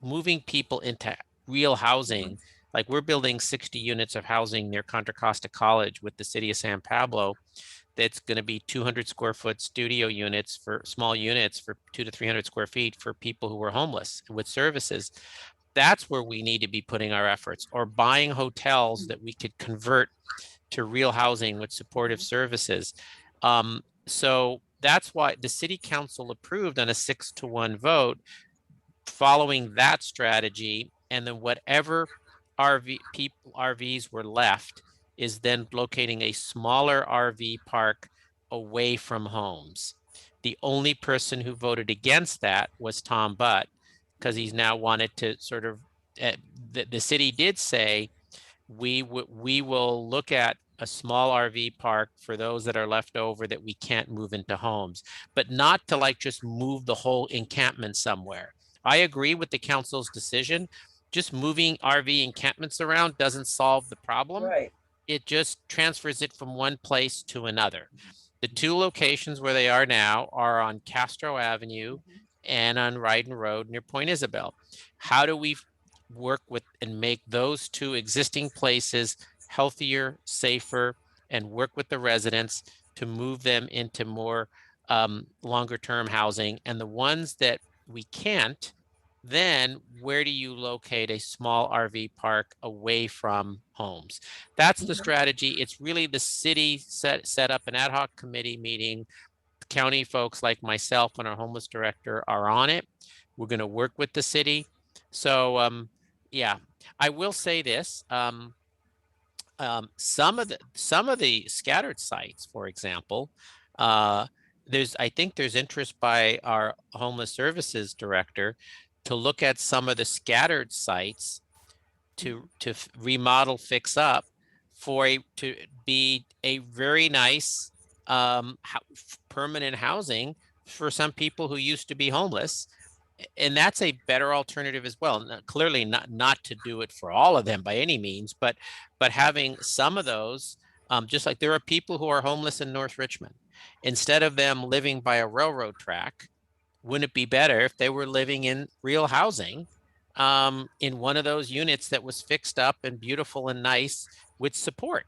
moving people into real housing, like we're building 60 units of housing near Contra Costa College with the city of San Pablo. That's going to be 200 square foot studio units for small units for 200 to 300 square feet for people who are homeless with services. That's where we need to be putting our efforts, or buying hotels that we could convert to real housing with supportive services. So that's why the city council approved on a 6-1 vote following that strategy. And then whatever RVs were left is then locating a smaller RV park away from homes. The only person who voted against that was Tom Butt, because he's now wanted to sort of, the city did say, we will look at a small RV park for those that are left over that we can't move into homes, but not to like just move the whole encampment somewhere. I agree with the council's decision. Just moving RV encampments around doesn't solve the problem. Right. It just transfers it from one place to another. The two locations where they are now are on Castro Avenue and on Ryden Road near Point Isabel. How do we work with and make those two existing places healthier, safer, and work with the residents to move them into more longer term housing? And the ones that we can't, then where do you locate a small RV park away from homes? That's the strategy. It's really the city set up an ad hoc committee meeting. County folks like myself and our homeless director are on it. We're going to work with the city. So yeah, I will say this. Some of the scattered sites, for example, I think there's interest by our homeless services director to look at some of the scattered sites to remodel, fix up to be a very nice permanent housing for some people who used to be homeless. and that's a better alternative as well. Clearly not to do it for all of them by any means, but having some of those, just like there are people who are homeless in North Richmond. Instead of them living by a railroad track, wouldn't it be better if they were living in real housing, in one of those units that was fixed up and beautiful and nice with support?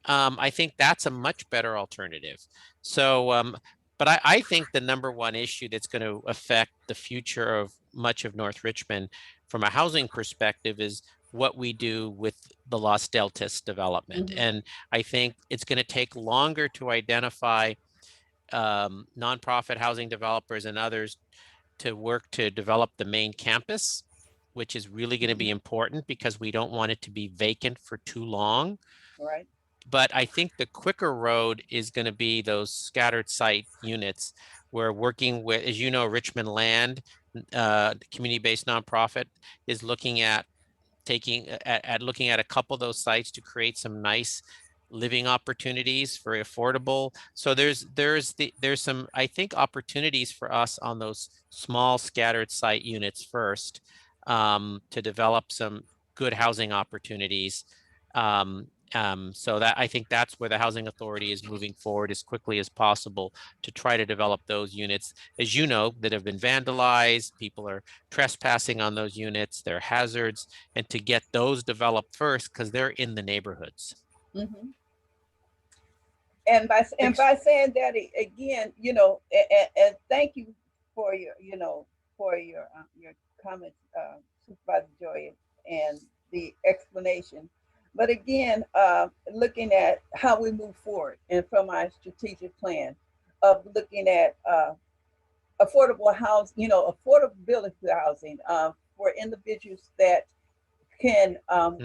I think that's a much better alternative. So, but I think the number one issue that's going to affect the future of much of North Richmond from a housing perspective is what we do with the Los Deltas development. And I think it's going to take longer to identify nonprofit housing developers and others to work to develop the main campus, which is really going to be important because we don't want it to be vacant for too long. Right. But I think the quicker road is going to be those scattered site units. We're working with, as you know, Richmond Land, community-based nonprofit, is looking at looking at a couple of those sites to create some nice living opportunities for affordable. So there's some, I think, opportunities for us on those small scattered site units first, to develop some good housing opportunities. So that I think that's where the housing authority is moving forward as quickly as possible to try to develop those units, as you know, that have been vandalized. People are trespassing on those units, they're hazards, and to get those developed first because they're in the neighborhoods. Mm-hmm. And by saying that again, you know, and thank you for your, you know, for your comments, Supervisor Joy, and the explanation. But again, looking at how we move forward and from our strategic plan of looking at affordable housing, you know, affordability housing for individuals that can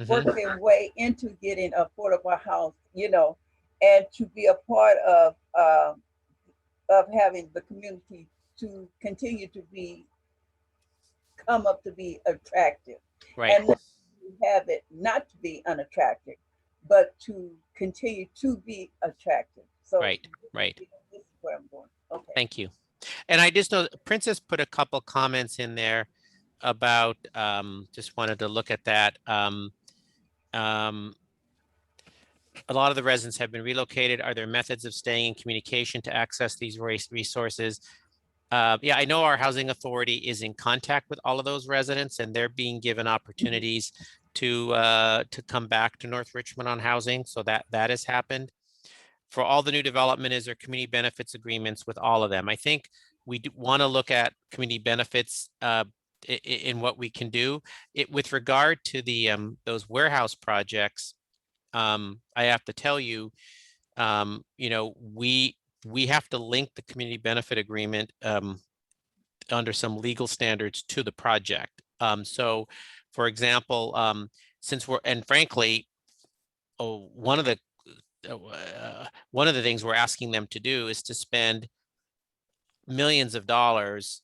work their way into getting affordable house, you know, and to be a part of having the community to continue to come up to be attractive. Right. And have it not to be unattractive, but to continue to be attractive. So right. This is where I'm going. Okay. Thank you. And I just know Princess put a couple comments in there about, just wanted to look at that. A lot of the residents have been relocated. Are there methods of staying in communication to access these resources? Yeah, I know our housing authority is in contact with all of those residents, and they're being given opportunities to come back to North Richmond on housing. So that has happened. For all the new development, is there community benefits agreements with all of them? I think we want to look at community benefits in what we can do. With regard to the those warehouse projects, I have to tell you, you know, we have to link the community benefit agreement under some legal standards to the project. So, for example, since and frankly, one of the things we're asking them to do is to spend millions of dollars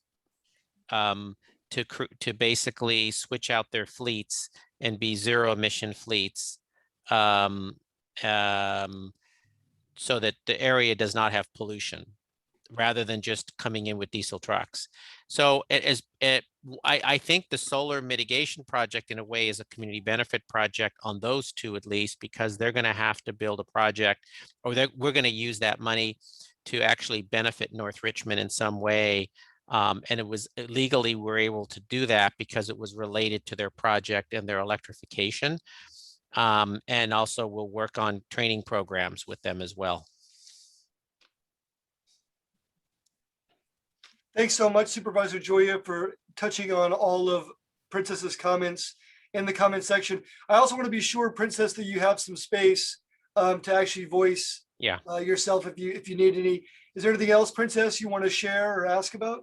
to basically switch out their fleets and be zero emission fleets, so that the area does not have pollution, rather than just coming in with diesel trucks. So I think the solar mitigation project in a way is a community benefit project on those two, at least, because they're going to have to build a project, or we're going to use that money to actually benefit North Richmond in some way. And it was legally, we're able to do that because it was related to their project and their electrification. And also we'll work on training programs with them as well. Thanks so much, Supervisor Joya, for touching on all of Princess's comments in the comment section. I also want to be sure, Princess, that you have some space to actually voice yourself if you need any. Is there anything else, Princess, you want to share or ask about?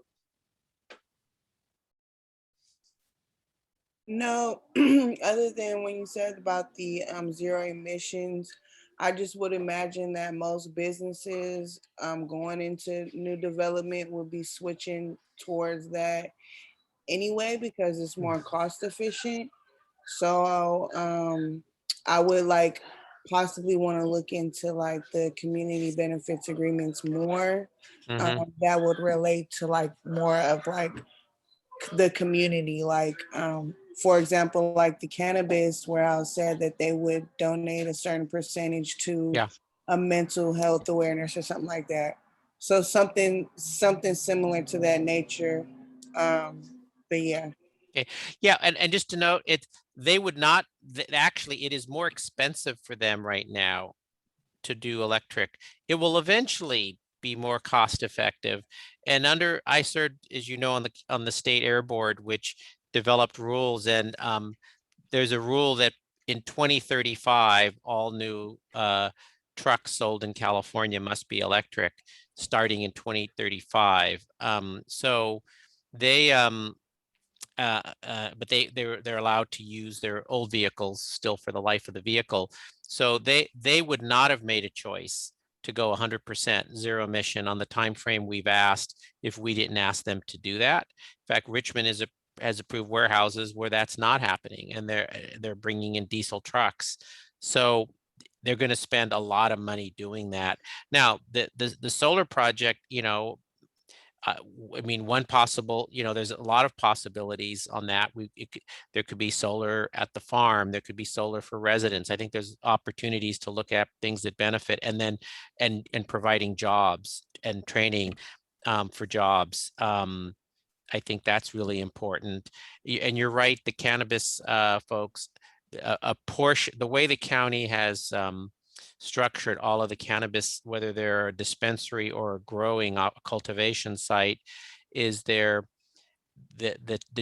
No, other than when you said about the zero emissions, I just would imagine that most businesses going into new development would be switching towards that anyway, because it's more cost efficient. So I would like possibly want to look into like the community benefits agreements more. That would relate to like more of like the community. Like, for example, like the cannabis, where I said that they would donate a certain percentage to Yeah. a mental health awareness or something like that. So something similar to that nature. But yeah. Okay. Yeah, and just to note, they would not actually. It is more expensive for them right now to do electric. It will eventually be more cost effective. And under ICER, as you know, on the state air board, which developed rules, and there's a rule that in 2035, all new trucks sold in California must be electric, starting in 2035. So they but they're allowed to use their old vehicles still for the life of the vehicle. So they would not have made a choice to go 100% zero emission on the time frame we've asked if we didn't ask them to do that. In fact, Richmond has approved warehouses where that's not happening, and they're bringing in diesel trucks. So they're going to spend a lot of money doing that. Now, the solar project, I mean, one possible, there's a lot of possibilities on that. There could be solar at the farm. There could be solar for residents. I think there's opportunities to look at things that benefit, and then and providing jobs and training for jobs. I think that's really important. And you're right, the cannabis folks, a portion, the way the county has structured all of the cannabis, whether they're a dispensary or a growing cultivation site, is the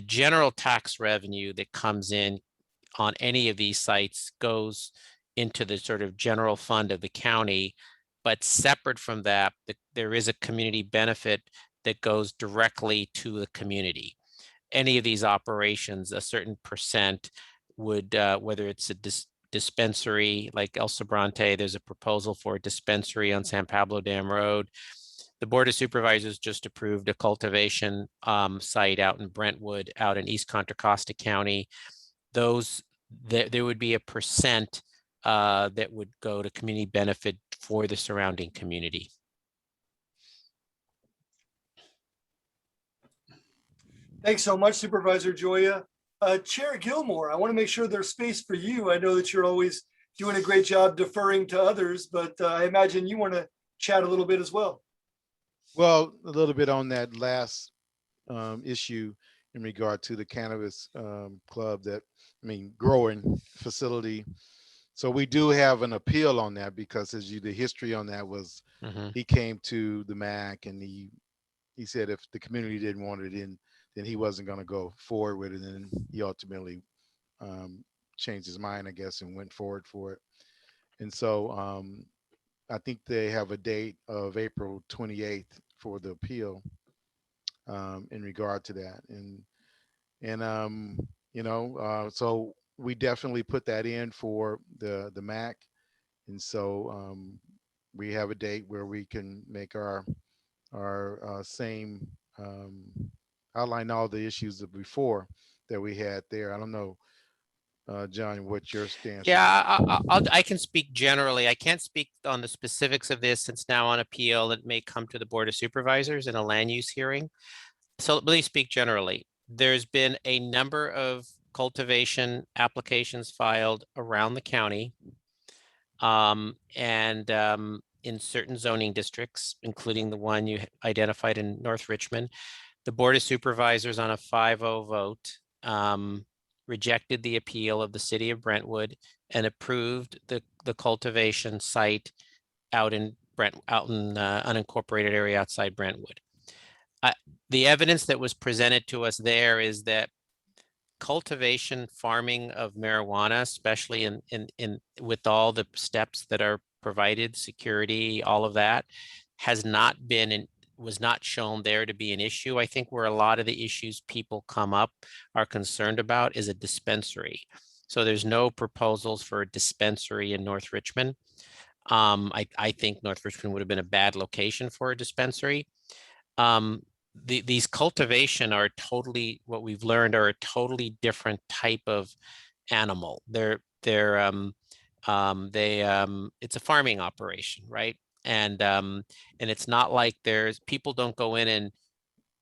general tax revenue that comes in on any of these sites goes into the sort of general fund of the county. But separate from that, there is a community benefit that goes directly to the community. Any of these operations, a certain percent would, whether it's a dispensary like El Sobrante, there's a proposal for a dispensary on San Pablo Dam Road. The Board of Supervisors just approved a cultivation site out in Brentwood, out in East Contra Costa County. There would be a percent that would go to community benefit for the surrounding community. Thanks so much, Supervisor Joya. Chair Gilmore, I want to make sure there's space for you. I know that you're always doing a great job deferring to others, but I imagine you want to chat a little bit as well. Well, a little bit on that last issue in regard to the cannabis club, growing facility. So we do have an appeal on that, because the history on that was he came to the MAC and he said if the community didn't want it in, then he wasn't going to go forward with it. And he ultimately changed his mind, I guess, and went forward for it. And so I think they have a date of April 28th for the appeal in regard to that. So we definitely put that in for the MAC. And so we have a date where we can make our same outline all the issues of before that we had there. I don't know, John, what your stance is. Yeah, I can speak generally. I can't speak on the specifics of this since now on appeal it may come to the Board of Supervisors in a land use hearing. So let me speak generally. There's been a number of cultivation applications filed around the county, and in certain zoning districts, including the one you identified in North Richmond. The Board of Supervisors on a 5-0 vote rejected the appeal of the city of Brentwood and approved the cultivation site out in unincorporated area outside Brentwood. The evidence that was presented to us there is that cultivation farming of marijuana, especially in with all the steps that are provided, security, all of that, was not shown there to be an issue. I think where a lot of the issues people come up are concerned about is a dispensary. So there's no proposals for a dispensary in North Richmond. I think North Richmond would have been a bad location for a dispensary. These cultivation are totally, what we've learned, are a totally different type of animal. It's a farming operation, right? And it's not like people don't go in and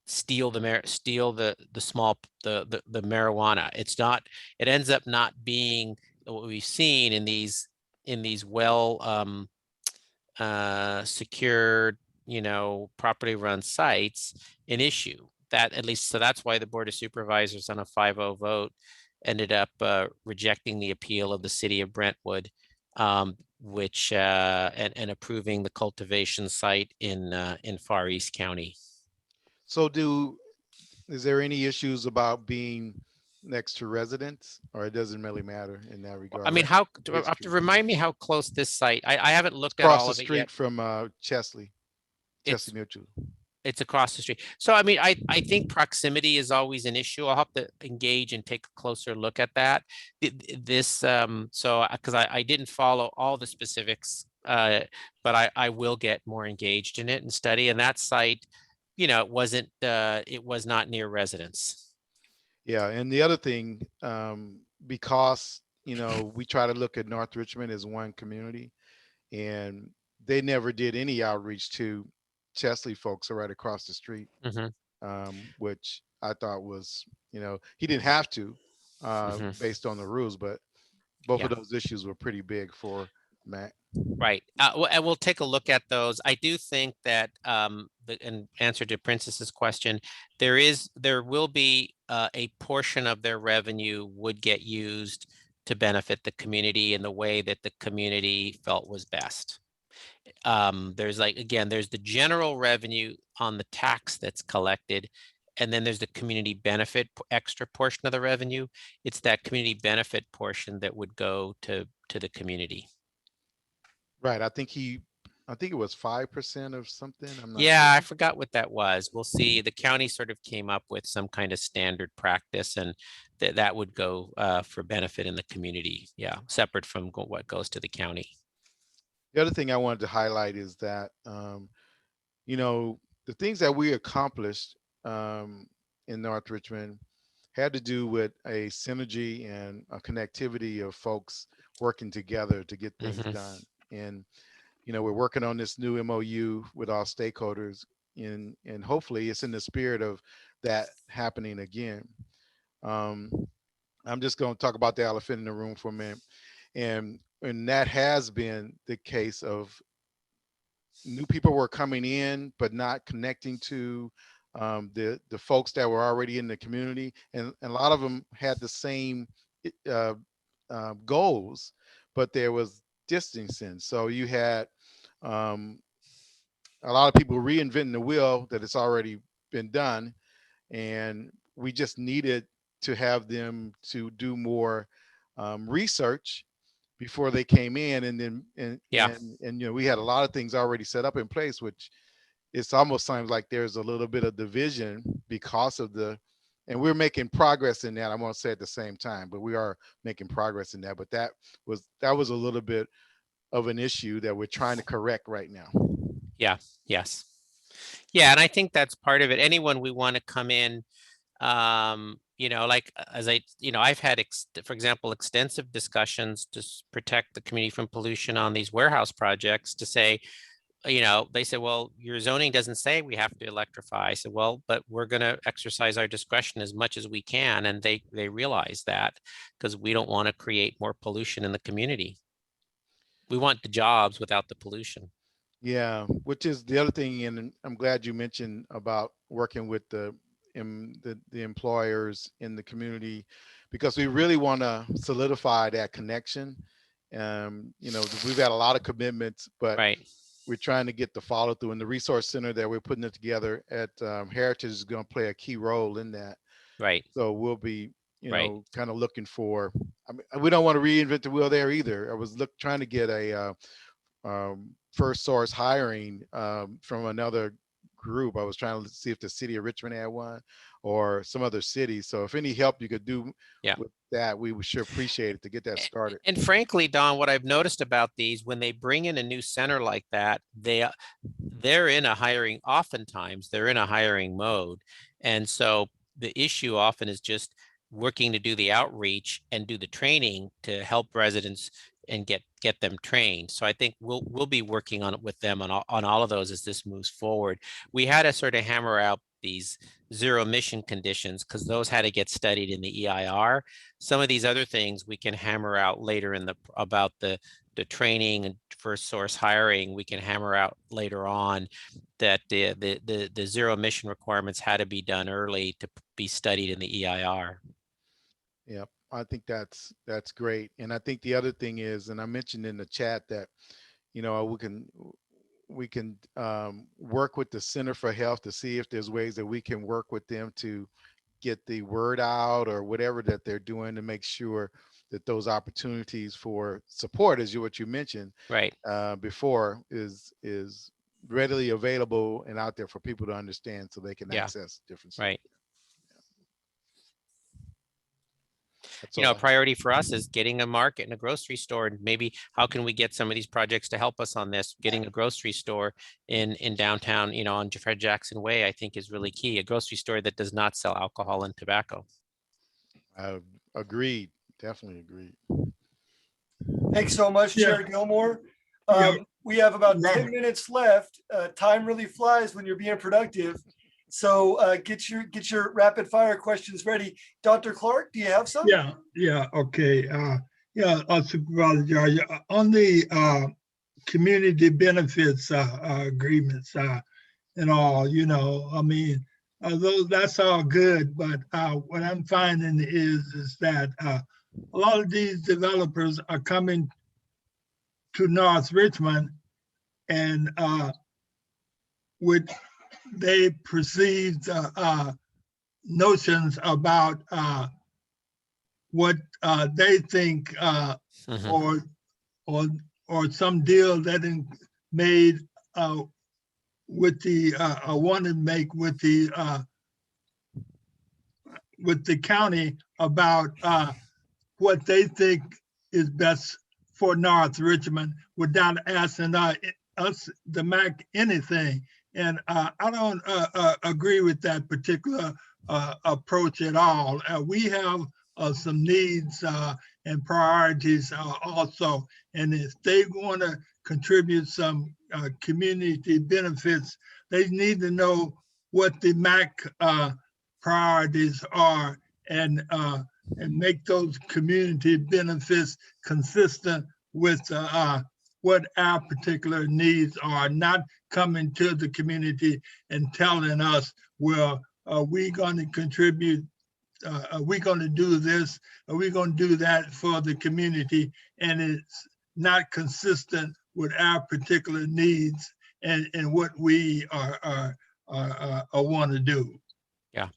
steal the small the marijuana. It's not, it ends up not being what we've seen in these well secured, property run sites, an issue that, at least, so that's why the Board of Supervisors on a 5-0 vote ended up rejecting the appeal of the city of Brentwood, which and approving the cultivation site in Far East County. So is there any issues about being next to residents, or it doesn't really matter in that regard? I mean, how do I have to remind me how close this site? I haven't looked at Across all the of it street yet. from Chesley It's Mutual. it's across the street. So I mean, I think proximity is always an issue. I'll have to engage and take a closer look at that. This so because I didn't follow all the specifics, but I will get more engaged in it and study. And that site, it was not near residents. Yeah, and the other thing, because we try to look at North Richmond as one community, and they never did any outreach to Chesley folks right across the street, which I thought was, he didn't have to, based on the rules, but both Yeah. of those issues were pretty big for Mac. Right. And we'll take a look at those. I do think that in answer to Princess's question, there will be a portion of their revenue would get used to benefit the community in the way that the community felt was best. There's there's the general revenue on the tax that's collected, and then there's the community benefit extra portion of the revenue. It's that community benefit portion that would go to the community. Right. I think it was 5% of something. I'm not Yeah, sure. I forgot what that was. We'll see. The county sort of came up with some kind of standard practice, and that would go for benefit in the community. Yeah, separate from what goes to the county. The other thing I wanted to highlight is that, the things that we accomplished in North Richmond had to do with a synergy and a connectivity of folks working together to get things done. And, we're working on this new MOU with all stakeholders, and hopefully it's in the spirit of that happening again. I'm just going to talk about the elephant in the room for a minute. And that has been the case of new people were coming in, but not connecting to the folks that were already in the community. And a lot of them had the same goals, but there was distancing. So you had a lot of people reinventing the wheel that it's already been done. And we just needed to have them to do more research before they came in, and then and we had a lot of things already set up in place, which it's almost seems like there's a little bit of division because of and we're making progress in that. I won't say at the same time, but we are making progress in that. But that was a little bit of an issue that we're trying to correct right now. Yeah. Yes. Yeah, and I think that's part of it. Anyone we want to come in, as I've had, for example, extensive discussions to protect the community from pollution on these warehouse projects, to say, they said, well, your zoning doesn't say we have to electrify. I said, well, but we're going to exercise our discretion as much as we can. And they realize that, because we don't want to create more pollution in the community. We want the jobs without the pollution. Yeah, which is the other thing, and I'm glad you mentioned about working with the employers in the community, because we really want to solidify that connection. We've had a lot of commitments, but we're trying to get the follow through, and the resource center that we're putting it together at Heritage is going to play a key role in that. Right. So we'll be, kind of looking for. I mean, we don't want to reinvent the wheel there either. I was trying to get a first source hiring from another group. I was trying to see if the city of Richmond had one, or some other city. So if any help you could do with that, we would sure appreciate it to get that started. And frankly, Don, what I've noticed about these, when they bring in a new center like that, they're in a hiring, oftentimes they're in a hiring mode. And so the issue often is just working to do the outreach and do the training to help residents and get them trained. So I think we'll be working on it with them on all of those as this moves forward. We had to sort of hammer out these zero emission conditions because those had to get studied in the EIR. Some of these other things we can hammer out later in about the training and first source hiring. We can hammer out later on that the zero emission requirements had to be done early to be studied in the EIR. Yep, I think that's great. And I think the other thing is, and I mentioned in the chat that, you know, we can work with the Center for Health to see if there's ways that we can work with them to get the word out or whatever that they're doing to make sure that those opportunities for support, as what you mentioned, right, before, is readily available and out there for people to understand so they can access different stuff. Right. That's You know, all a priority for us is getting a market and a grocery store, and maybe how can we get some of these projects to help us on this? Getting a grocery store in downtown, you know, on Fred Jackson Way, I think is really key. A grocery store that does not sell alcohol and tobacco. Agreed. Definitely agreed. Thanks so much, Yeah. Chair Gilmore. Yeah. We have about 10 Robert. minutes left. Time really flies when you're being productive. So get your rapid fire questions ready. Dr. Clark, do you have some? Yeah, okay. Supervisor George, on the community benefits agreements and all, you know, I mean, that's all good, but what I'm finding is that a lot of these developers are coming to North Richmond and with they perceived notions about what they think Mhm. or some deal that made with the want to make with the county about what they think is best for North Richmond without asking us, the MAC, anything. And I don't agree with that particular approach at all. We have some needs and priorities also. And if they want to contribute some community benefits, they need to know what the MAC priorities are and make those community benefits consistent with what our particular needs are, not coming to the community and telling us, well, are we going to contribute, are we going to do this, are we going to do that for the community, and it's not consistent with our particular needs and what we are want to do. Yeah.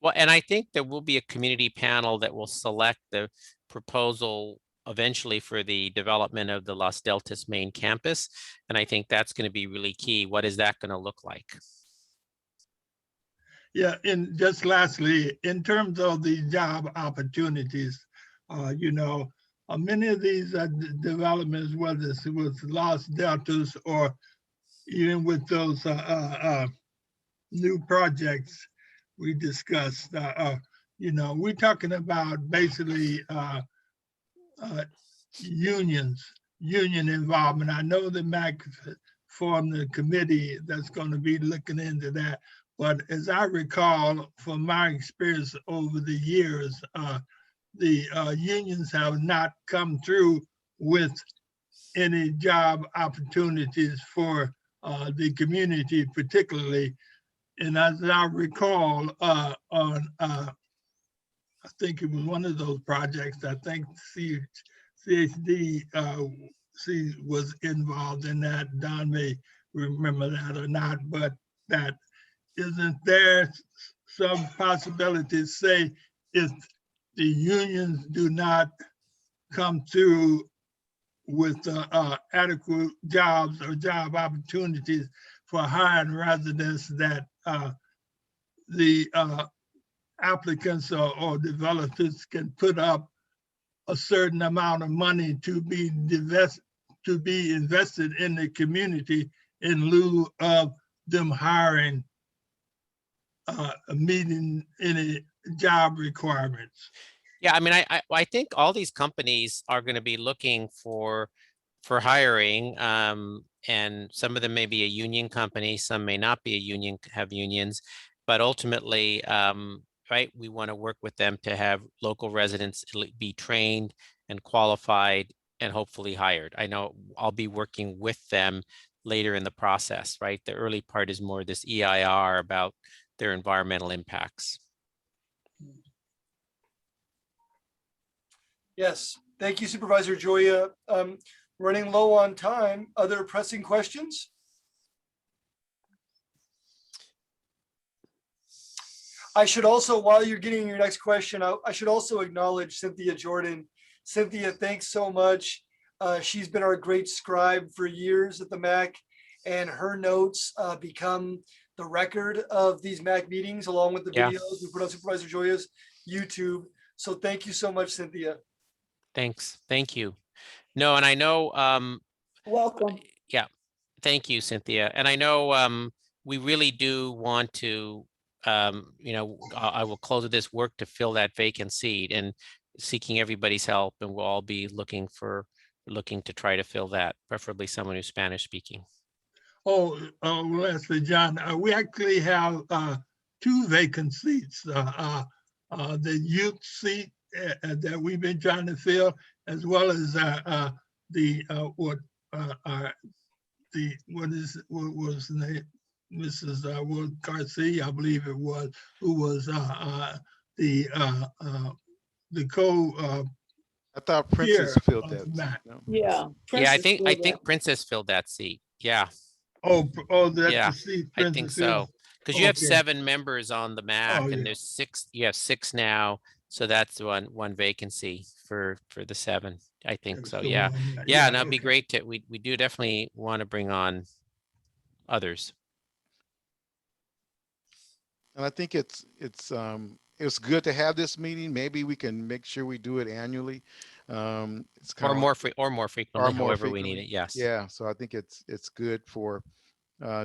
Well, and I think there will be a community panel that will select the proposal eventually for the development of the Los Deltas main campus. And I think that's going to be really key. What is that going to look like? Yeah, and just lastly, in terms of the job opportunities, you know, many of these developments, whether it's with Los Deltas or even with those new projects we discussed, you know, we're talking about basically union involvement. I know the MAC formed a committee that's going to be looking into that. But as I recall, from my experience over the years, the unions have not come through with any job opportunities for the community particularly. And as I recall, on I think it was one of those projects, I think CHD was involved in that. Don may remember that or not, but that isn't there some possibility, say, if the unions do not come through with adequate jobs or job opportunities for hiring residents, that the applicants or developers can put up a certain amount of money to be invested in the community in lieu of them hiring, meeting any job requirements. Yeah, I mean, I think all these companies are going to be looking for hiring, and some of them may be a union company, some may not be a union, have unions, but ultimately, right, we want to work with them to have local residents be trained and qualified and hopefully hired. I know I'll be working with them later in the process, right? The early part is more this EIR about their environmental impacts. Yes, thank you, Supervisor Joya. Running low on time. Other pressing questions? I should also, while you're getting your next question, I should also acknowledge Cynthia Jordan. Cynthia, thanks so much. She's been our great scribe for years at the MAC, and her notes become the record of these MAC meetings, along with the Yeah. videos we put on Supervisor Joya's YouTube. So thank you so much, Cynthia. Thanks. Thank you. No, and I know, Welcome. yeah, thank you, Cynthia. And I know we really do want to, you know, I will close with this work to fill that vacant seat and seeking everybody's help, and we'll all be looking to try to fill that, preferably someone who's Spanish speaking. Leslie, John, we actually have 2 vacant seats. The youth seat that we've been trying to fill, as well as what was the name? Mrs. Wood Garcia, I believe it was, who was the co I thought Princess chair filled of that. MAC. Yeah. Yeah, I Princess think did that. Princess filled that seat. Yeah, That's Yeah, the seat. I think Princess so. is. Because you have Okay. 7 members on the MAC, Oh, and yeah. there's 6. You have 6 now, so that's one vacancy for the 7. I think so. Yeah, yeah, and that'd be okay. great to. We do definitely want to bring on others. And I think it's good to have this meeting. Maybe we can make sure we do it annually. It's kind Or of more frequently, more however we need frequently. it. Yes. Yeah, so I think it's good for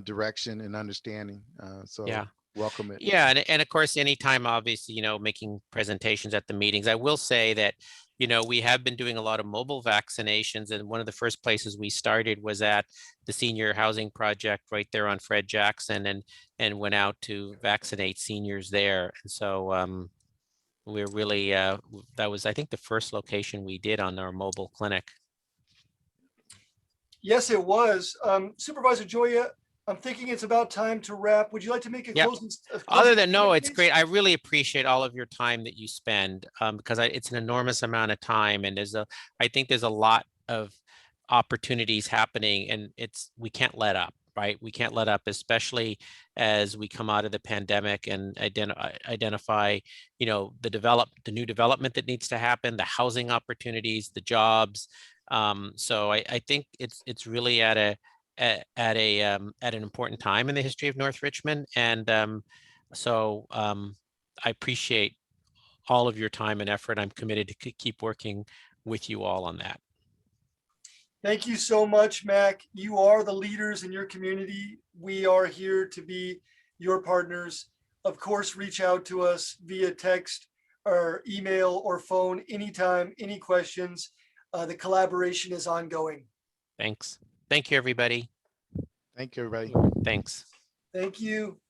direction and understanding. So Yeah. welcome it. Yeah, and of course, anytime, obviously, you know, making presentations at the meetings. I will say that, you know, we have been doing a lot of mobile vaccinations, and one of the first places we started was at the senior housing project right there on Fred Jackson, and went out to vaccinate seniors there. And so we're really that was, I think, the first location we did on our mobile clinic. Yes, it was. Supervisor Joya, I'm thinking it's about time to wrap. Would you like to make a Yep. closing? Other than, no, statement, it's please? great. I really appreciate all of your time that you spend, because it's an enormous amount of time, and I think there's a lot of opportunities happening, and we can't let up, right? We can't let up, especially as we come out of the pandemic and identify, you know, the new development that needs to happen, the housing opportunities, the jobs. So I think it's really at an important time in the history of North Richmond, and I appreciate all of your time and effort. I'm committed to keep working with you all on that. Thank you so much, Mac. You are the leaders in your community. We are here to be your partners. Of course, reach out to us via text or email or phone anytime, any questions. The collaboration is ongoing. Thanks. Thank you, everybody. Thank you, everybody. Thanks. Thank you.